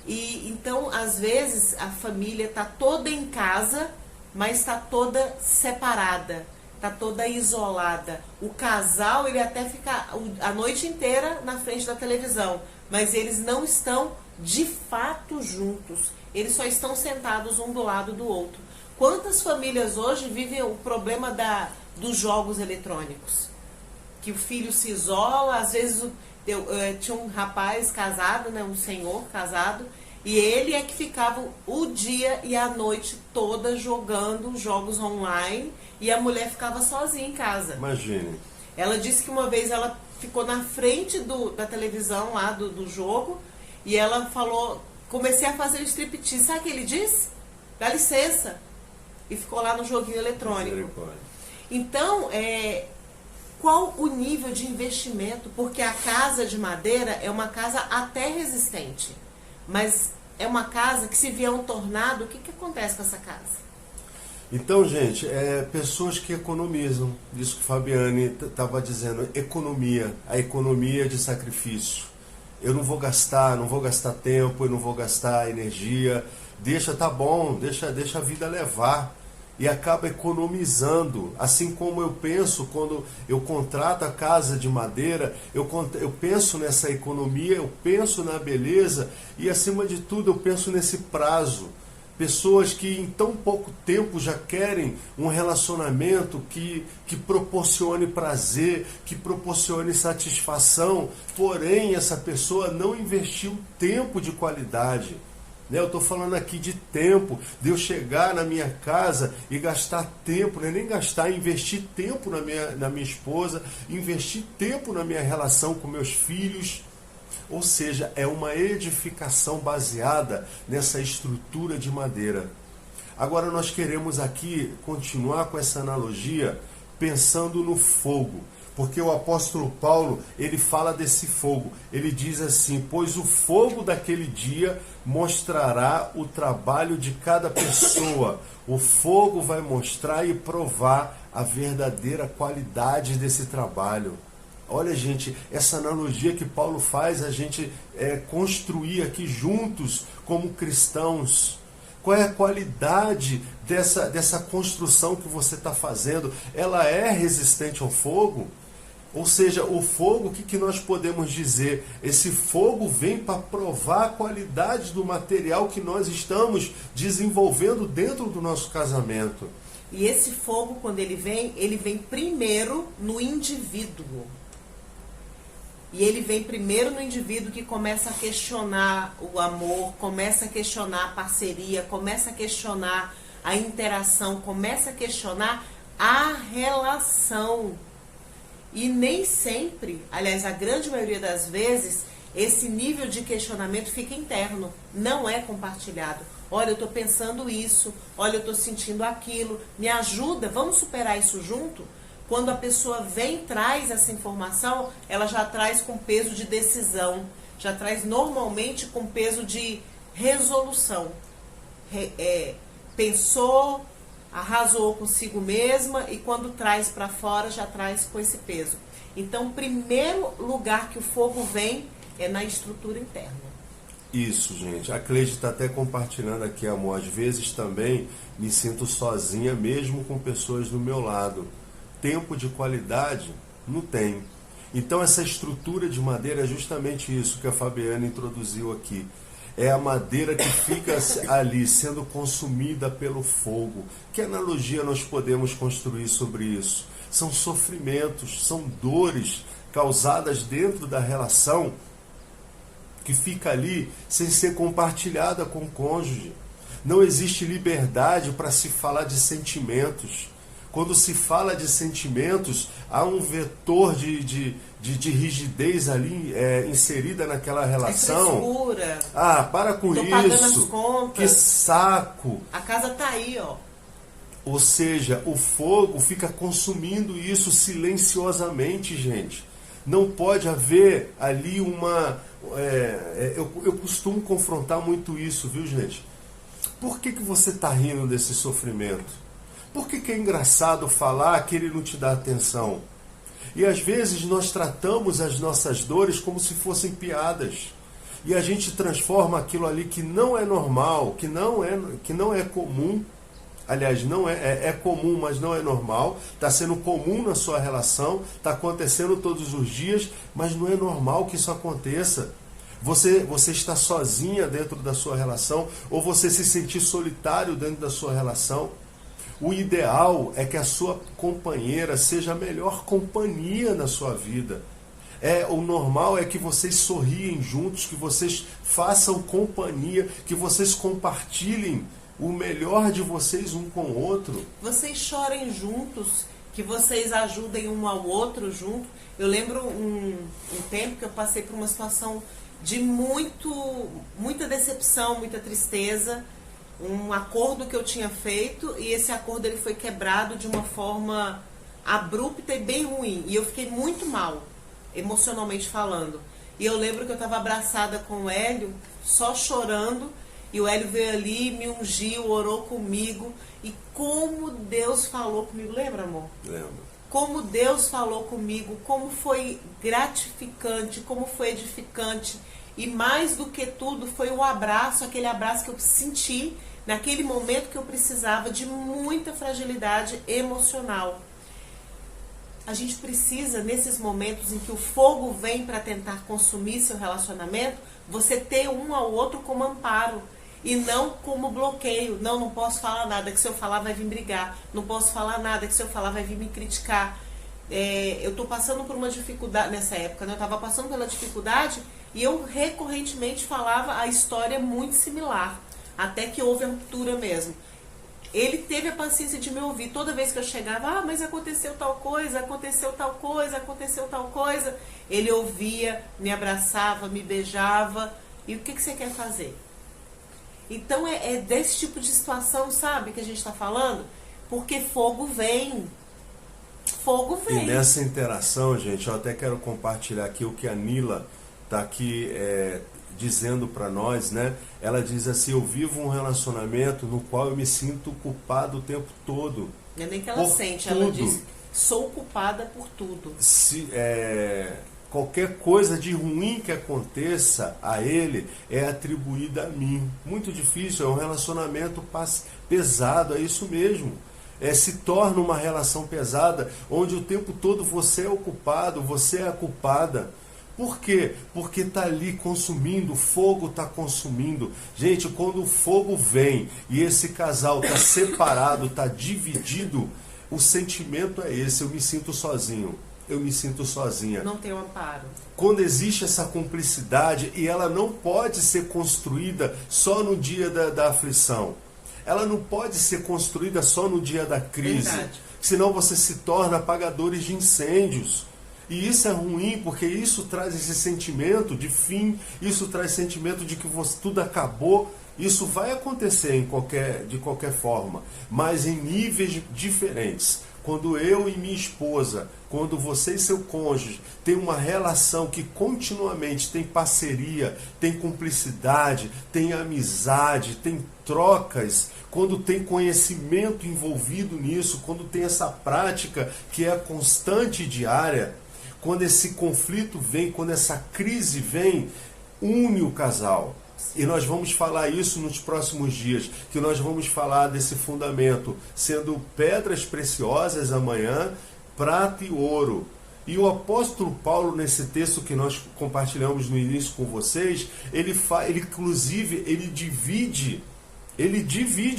E então, às vezes, a família está toda em casa, mas está toda separada, está toda isolada. O casal, ele até fica a noite inteira na frente da televisão, mas eles não estão de fato juntos. Eles só estão sentados um do lado do outro. Quantas famílias hoje vivem o problema dos jogos eletrônicos? Que o filho se isola, às vezes tinha um rapaz casado, né, um senhor casado, e ele é que ficava o dia e a noite toda jogando jogos online, e a mulher ficava sozinha em casa. Imagine. Ela disse que uma vez ela ficou na frente da televisão lá do jogo, e ela falou, comecei a fazer o striptease. Sabe o que ele disse? Dá licença. E ficou lá no joguinho eletrônico. Então, qual o nível de investimento? Porque a casa de madeira é uma casa até resistente, mas é uma casa que, se vier um tornado, o que acontece com essa casa? Então, gente, pessoas que economizam, isso que Fabiane estava dizendo, economia, a economia de sacrifício. Eu não vou gastar tempo, eu não vou gastar energia, tá bom, deixa a vida levar. E acaba economizando, assim como eu penso quando eu contrato a casa de madeira, eu penso nessa economia, eu penso na beleza e, acima de tudo, eu penso nesse prazo. Pessoas que em tão pouco tempo já querem um relacionamento que proporcione prazer, que proporcione satisfação, porém essa pessoa não investiu tempo de qualidade. Eu estou falando aqui de tempo, de eu chegar na minha casa e gastar tempo, nem gastar, investir tempo na minha esposa, investir tempo na minha relação com meus filhos. Ou seja, é uma edificação baseada nessa estrutura de madeira. Agora nós queremos aqui continuar com essa analogia pensando no fogo. Porque o apóstolo Paulo, ele fala desse fogo. Ele diz assim, pois o fogo daquele dia mostrará o trabalho de cada pessoa. O fogo vai mostrar e provar a verdadeira qualidade desse trabalho. Olha, gente, essa analogia que Paulo faz, a gente construir aqui juntos como cristãos. Qual é a qualidade dessa construção que você está fazendo? Ela é resistente ao fogo? Ou seja, o fogo, o que nós podemos dizer? Esse fogo vem para provar a qualidade do material que nós estamos desenvolvendo dentro do nosso casamento. E esse fogo, quando ele vem primeiro no indivíduo. E ele vem primeiro no indivíduo, que começa a questionar o amor, começa a questionar a parceria, começa a questionar a interação, começa a questionar a relação. E nem sempre, aliás, a grande maioria das vezes, esse nível de questionamento fica interno, não é compartilhado. Olha, eu estou pensando isso, olha, eu estou sentindo aquilo, me ajuda, vamos superar isso junto? Quando a pessoa vem e traz essa informação, ela já traz com peso de decisão, já traz normalmente com peso de resolução. Pensou, arrasou consigo mesma e quando traz para fora já traz com esse peso. Então, o primeiro lugar que o fogo vem é na estrutura interna. Isso, gente. A Cleide está até compartilhando aqui, amor. Às vezes também me sinto sozinha, mesmo com pessoas do meu lado. Tempo de qualidade não tem. Então essa estrutura de madeira é justamente isso que a Fabiana introduziu aqui. É a madeira que fica ali sendo consumida pelo fogo. Que analogia nós podemos construir sobre isso? São sofrimentos, são dores causadas dentro da relação que fica ali sem ser compartilhada com o cônjuge. Não existe liberdade para se falar de sentimentos. Quando se fala de sentimentos, há um vetor de rigidez ali inserida naquela relação. É frescura. Ah, para com Tô pagando as isso. contas. Que saco. A casa tá aí, ó. Ou seja, o fogo fica consumindo isso silenciosamente, gente. Não pode haver ali uma... eu costumo confrontar muito isso, viu, gente? Por que você está rindo desse sofrimento? Por que é engraçado falar que ele não te dá atenção? E às vezes nós tratamos as nossas dores como se fossem piadas. E a gente transforma aquilo ali que não é normal, que não é comum. Aliás, não é comum, mas não é normal. Está sendo comum na sua relação, está acontecendo todos os dias, mas não é normal que isso aconteça. Você está sozinha dentro da sua relação, ou você se sentir solitário dentro da sua relação. O ideal é que a sua companheira seja a melhor companhia na sua vida. O normal é que vocês sorriem juntos, que vocês façam companhia, que vocês compartilhem o melhor de vocês um com o outro. Vocês chorem juntos, que vocês ajudem um ao outro junto. Eu lembro um tempo que eu passei por uma situação de muita decepção, muita tristeza. Um acordo que eu tinha feito e esse acordo ele foi quebrado de uma forma abrupta e bem ruim. E eu fiquei muito mal, emocionalmente falando. E eu lembro que eu estava abraçada com o Hélio, só chorando. E o Hélio veio ali, me ungiu, orou comigo. E como Deus falou comigo. Lembra, amor? Lembro. Como Deus falou comigo, como foi gratificante, como foi edificante. E mais do que tudo, foi o abraço, aquele abraço que eu senti naquele momento que eu precisava de muita fragilidade emocional. A gente precisa, nesses momentos em que o fogo vem para tentar consumir seu relacionamento, você ter um ao outro como amparo e não como bloqueio. Não posso falar nada, que se eu falar vai vir brigar. Não posso falar nada, que se eu falar vai vir me criticar. Eu estou passando por uma dificuldade nessa época, né? Eu estava passando pela dificuldade e eu recorrentemente falava a história muito similar, até que houve a ruptura mesmo. Ele teve a paciência de me ouvir. Toda vez que eu chegava, mas aconteceu tal coisa, aconteceu tal coisa, aconteceu tal coisa. Ele ouvia, me abraçava, me beijava. E o que você quer fazer? Então é desse tipo de situação, sabe, que a gente está falando? Porque fogo vem. Fogo vem. E nessa interação, gente, eu até quero compartilhar aqui o que a Nila está aqui dizendo para nós, né? Ela diz assim: eu vivo um relacionamento no qual eu me sinto culpado o tempo todo. Não é nem que ela sente, ela diz: sou culpada por tudo. Qualquer coisa de ruim que aconteça a ele é atribuída a mim. Muito difícil, é um relacionamento pesado, é isso mesmo. Se torna uma relação pesada, onde o tempo todo você é o culpado, você é a culpada. Por quê? Porque está ali consumindo, o fogo está consumindo. Gente, quando o fogo vem e esse casal está separado, está dividido, o sentimento é esse: eu me sinto sozinho, eu me sinto sozinha. Não tenho amparo. Quando existe essa cumplicidade, e ela não pode ser construída só no dia da aflição. Ela não pode ser construída só no dia da crise. Verdade. Senão você se torna apagadores de incêndios. E isso é ruim, porque isso traz esse sentimento de fim, isso traz sentimento de que tudo acabou. Isso vai acontecer de qualquer forma, mas em níveis diferentes. quando eu e minha esposa, quando você e seu cônjuge têm uma relação que continuamente tem parceria, tem cumplicidade, tem amizade, tem trocas, quando tem conhecimento envolvido nisso, quando tem essa prática que é constante e diária, quando esse conflito vem, quando essa crise vem, une o casal. E nós vamos falar isso nos próximos dias, que nós vamos falar desse fundamento, sendo pedras preciosas amanhã, prata e ouro. E o apóstolo Paulo, nesse texto que nós compartilhamos no início com vocês, ele divide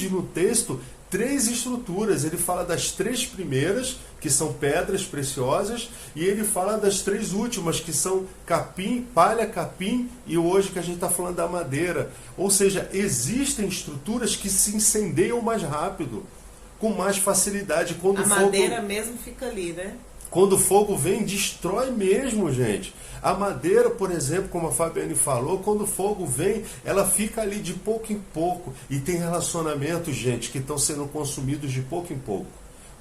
no texto 3 estruturas. Ele fala das 3 primeiras, que são pedras preciosas, e ele fala das 3 últimas, que são capim, palha, capim, e hoje que a gente está falando da madeira. Ou seja, existem estruturas que se incendeiam mais rápido, com mais facilidade. Quando a madeira mesmo fica ali, né? Quando o fogo vem, destrói mesmo, gente. A madeira, por exemplo, como a Fabiane falou, quando o fogo vem, ela fica ali de pouco em pouco. E tem relacionamentos, gente, que estão sendo consumidos de pouco em pouco.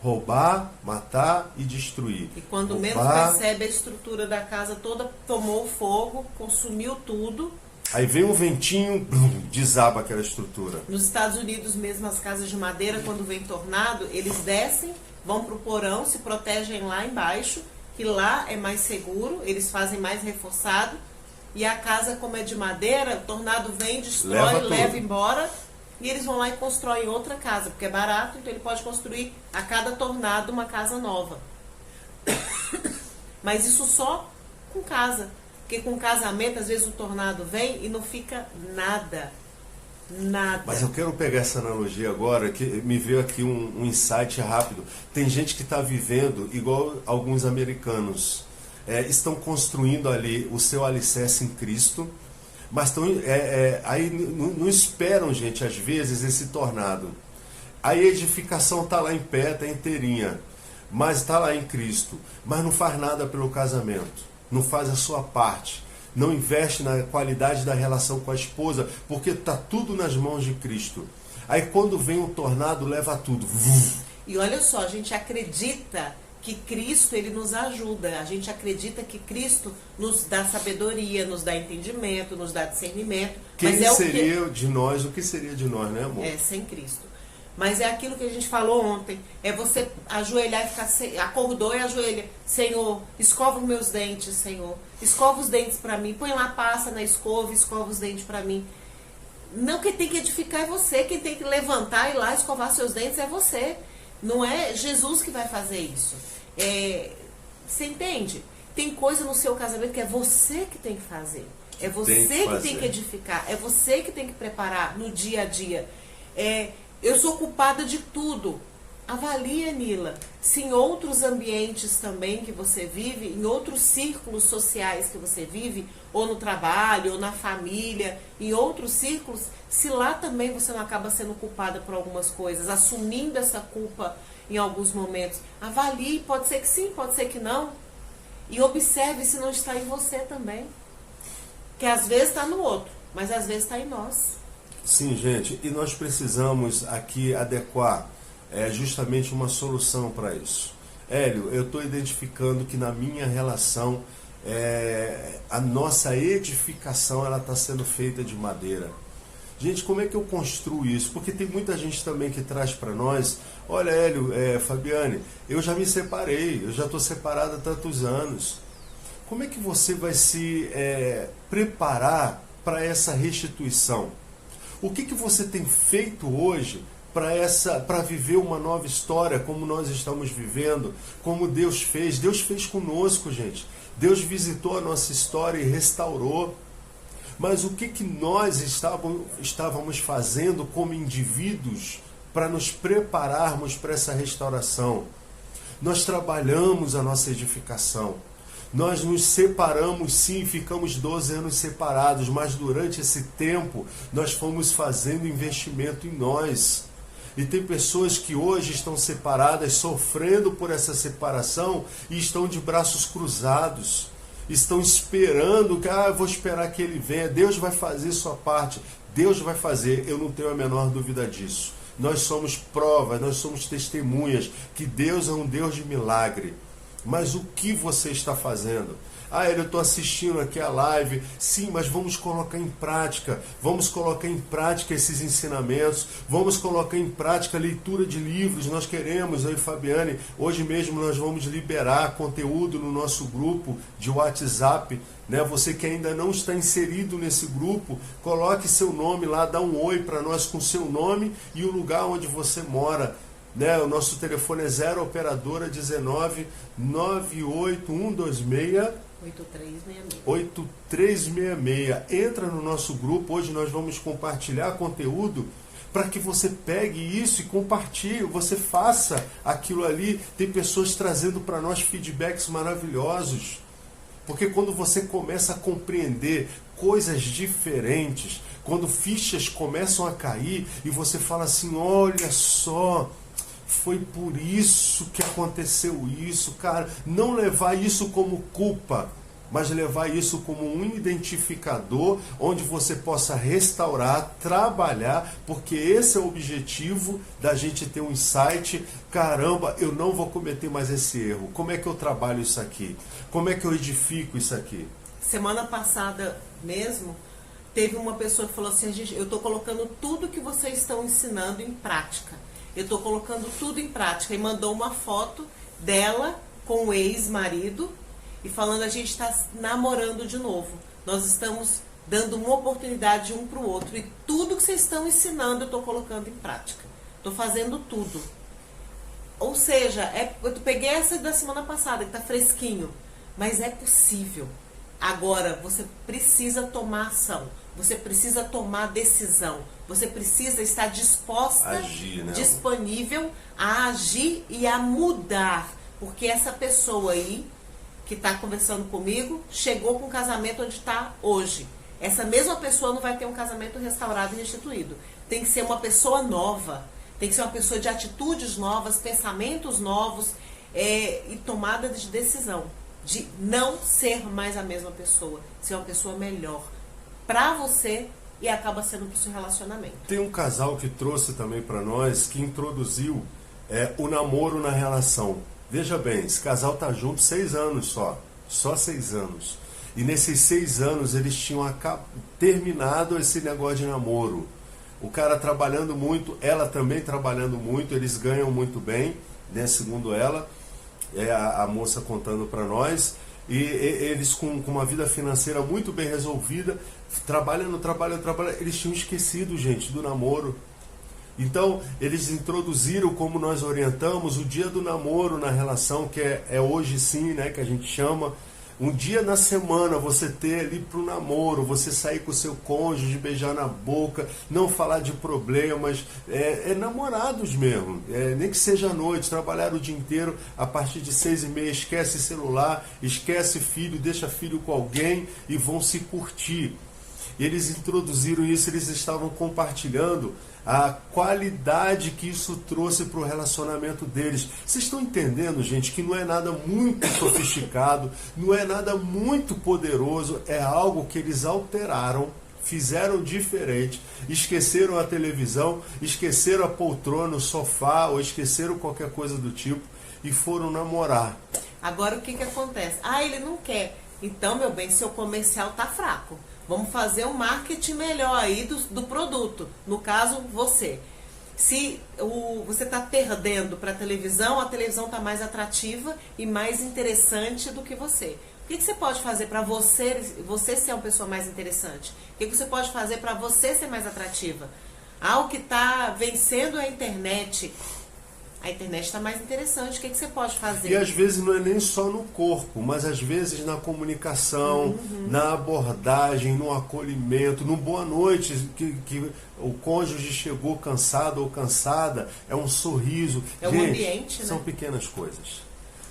Roubar, matar e destruir. E quando menos percebe, a estrutura da casa toda tomou fogo, consumiu tudo. Aí vem um ventinho, desaba aquela estrutura. Nos Estados Unidos mesmo, as casas de madeira, quando vem tornado, eles descem, vão para o porão, se protegem lá embaixo, que lá é mais seguro, eles fazem mais reforçado. E a casa, como é de madeira, o tornado vem, destrói, leva embora. E eles vão lá e constroem outra casa, porque é barato, então ele pode construir a cada tornado uma casa nova. Mas isso só com casa. Porque com casamento, às vezes o tornado vem e não fica nada. Nada. Mas eu quero pegar essa analogia agora, que me veio aqui um insight rápido. Tem gente que está vivendo igual alguns americanos. Estão construindo ali o seu alicerce em Cristo, mas aí não esperam, gente, às vezes, esse tornado. A edificação está lá em pé, está inteirinha, mas está lá em Cristo, mas não faz nada pelo casamento, não faz a sua parte, não investe na qualidade da relação com a esposa, porque está tudo nas mãos de Cristo. Aí quando vem um tornado, leva tudo. E olha só, a gente acredita que Cristo, ele nos ajuda. A gente acredita que Cristo nos dá sabedoria, nos dá entendimento, nos dá discernimento. Quem seria de nós, o que seria de nós, né, amor? Sem Cristo. Mas é aquilo que a gente falou ontem. É você ajoelhar e ficar... Acordou e ajoelha. Senhor, escova os meus dentes, Senhor. Escova os dentes para mim. Põe lá, passa na escova, escova os dentes para mim. Não, quem tem que edificar é você. Quem tem que levantar e ir lá escovar seus dentes é você. Não é Jesus que vai fazer isso. Você entende? Tem coisa no seu casamento que é você que tem que fazer. É você que tem que edificar. É você que tem que preparar no dia a dia. Eu sou culpada de tudo. Avalia, Nila, se em outros ambientes também que você vive, em outros círculos sociais que você vive, ou no trabalho, ou na família, em outros círculos, se lá também você não acaba sendo culpada por algumas coisas, assumindo essa culpa em alguns momentos. Avalie, pode ser que sim, pode ser que não. E observe se não está em você também. Que às vezes está no outro, mas às vezes está em nós. Sim, gente, e nós precisamos aqui adequar justamente uma solução para isso. Hélio, eu estou identificando que na minha relação, a nossa edificação está sendo feita de madeira. Gente, como é que eu construo isso? Porque tem muita gente também que traz para nós, olha, Hélio, Fabiane, eu já me separei, eu já estou separado há tantos anos. Como é que você vai se preparar para essa restituição? O que você tem feito hoje para viver uma nova história, como nós estamos vivendo, como Deus fez? Deus fez conosco, gente. Deus visitou a nossa história e restaurou. Mas o que nós estávamos fazendo como indivíduos para nos prepararmos para essa restauração? Nós trabalhamos a nossa edificação. Nós nos separamos, sim, ficamos 12 anos separados, mas durante esse tempo nós fomos fazendo investimento em nós. E tem pessoas que hoje estão separadas, sofrendo por essa separação e estão de braços cruzados. Estão esperando que, eu vou esperar que ele venha, Deus vai fazer sua parte. Deus vai fazer, eu não tenho a menor dúvida disso. nós somos provas, nós somos testemunhas que Deus é um Deus de milagre. Mas o que você está fazendo? Ah, eu estou assistindo aqui a live. Sim, mas vamos colocar em prática. Vamos colocar em prática esses ensinamentos. Vamos colocar em prática a leitura de livros. Nós queremos, eu e Fabiane, hoje mesmo nós vamos liberar conteúdo no nosso grupo de WhatsApp. Né? Você que ainda não está inserido nesse grupo, coloque seu nome lá, dá um oi para nós com seu nome e o lugar onde você mora. Né? O nosso telefone é 0 operadora 19 98126 8366. Entra no nosso grupo. Hoje nós vamos compartilhar conteúdo para que você pegue isso e compartilhe, você faça aquilo ali. Tem pessoas trazendo para nós feedbacks maravilhosos, porque quando você começa a compreender coisas diferentes, quando fichas começam a cair e você fala assim, olha só, foi por isso que aconteceu isso, cara. Não levar isso como culpa, mas levar isso como um identificador onde você possa restaurar, trabalhar, porque esse é o objetivo da gente ter um insight. Caramba, eu não vou cometer mais esse erro. Como é que eu trabalho isso aqui? Como é que eu edifico isso aqui? Semana passada mesmo, teve uma pessoa que falou assim, eu estou colocando tudo que vocês estão ensinando em prática. Eu estou colocando tudo em prática. E mandou uma foto dela com o ex-marido e falando, a gente está namorando de novo. Nós estamos dando uma oportunidade um para o outro. E tudo que vocês estão ensinando eu estou colocando em prática. Estou fazendo tudo. Ou seja, eu peguei essa da semana passada, que está fresquinho. Mas é possível. Agora, você precisa tomar ação. Você precisa tomar decisão. Você precisa estar disposta, agir, né? Disponível a agir e a mudar. Porque essa pessoa aí, que está conversando comigo, chegou com um casamento onde está hoje. Essa mesma pessoa não vai ter um casamento restaurado e restituído. Tem que ser uma pessoa nova. Tem que ser uma pessoa de atitudes novas, pensamentos novos e tomada de decisão. De não ser mais a mesma pessoa. Ser uma pessoa melhor para você e acaba sendo para o seu relacionamento. Tem um casal que trouxe também para nós, que introduziu o namoro na relação. Veja bem, esse casal está junto 6 anos só 6 anos. E nesses 6 anos eles tinham terminado esse negócio de namoro. O cara trabalhando muito, ela também trabalhando muito, eles ganham muito bem, né, segundo ela, a moça contando para nós. E eles com uma vida financeira muito bem resolvida, trabalhando, eles tinham esquecido, gente, do namoro. Então, eles introduziram, como nós orientamos, o dia do namoro na relação, que é hoje sim, né, que a gente chama. Um dia na semana você ter ali para o namoro, você sair com o seu cônjuge, beijar na boca, não falar de problemas, namorados mesmo, nem que seja à noite, trabalhar o dia inteiro, a partir de 6h30, esquece celular, esquece filho, deixa filho com alguém e vão se curtir. E eles introduziram isso, eles estavam compartilhando a qualidade que isso trouxe para o relacionamento deles. Vocês estão entendendo, gente, que não é nada muito sofisticado, não é nada muito poderoso, é algo que eles alteraram, fizeram diferente, esqueceram a televisão, esqueceram a poltrona, o sofá, ou esqueceram qualquer coisa do tipo e foram namorar. Agora o que acontece? Ele não quer. Então, meu bem, seu comercial tá fraco. Vamos fazer um marketing melhor aí do produto. No caso, você. Se você está perdendo para a televisão está mais atrativa e mais interessante do que você. O que você pode fazer para você ser uma pessoa mais interessante? O que você pode fazer para você ser mais atrativa? O que está vencendo é a internet. A internet está mais interessante. O que você pode fazer? E às vezes não é nem só no corpo, mas às vezes na comunicação, na abordagem, no acolhimento, no boa noite, que o cônjuge chegou cansado ou cansada, é um sorriso. É um ambiente, né? São pequenas coisas.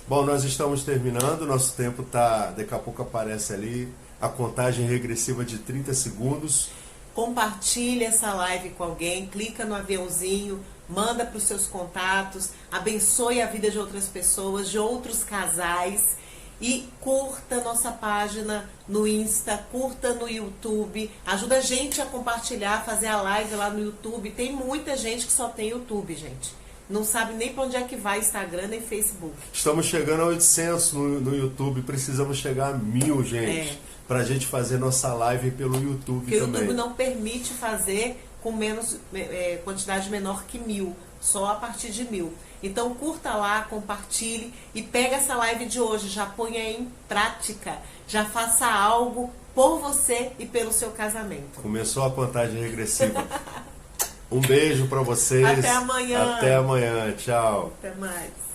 Bom, nós estamos terminando, nosso tempo está, daqui a pouco aparece ali a contagem regressiva de 30 segundos. Compartilhe essa live com alguém, clica no aviãozinho, manda para os seus contatos, abençoe a vida de outras pessoas, de outros casais E curta nossa página no Insta, curta no YouTube, ajuda a gente a compartilhar, fazer a live lá no YouTube. Tem muita gente que só tem YouTube, gente. Não sabe nem para onde é que vai Instagram nem Facebook. Estamos chegando a 800 no YouTube, precisamos chegar a 1000, gente. Para a gente fazer nossa live pelo YouTube Porque também. o YouTube não permite fazer com menos quantidade menor que 1000, só a partir de 1000. Então curta lá, compartilhe e pega essa live de hoje, já ponha em prática, já faça algo por você e pelo seu casamento. Começou a contagem regressiva. Um beijo para vocês. Até amanhã. Até amanhã. Tchau. Até mais.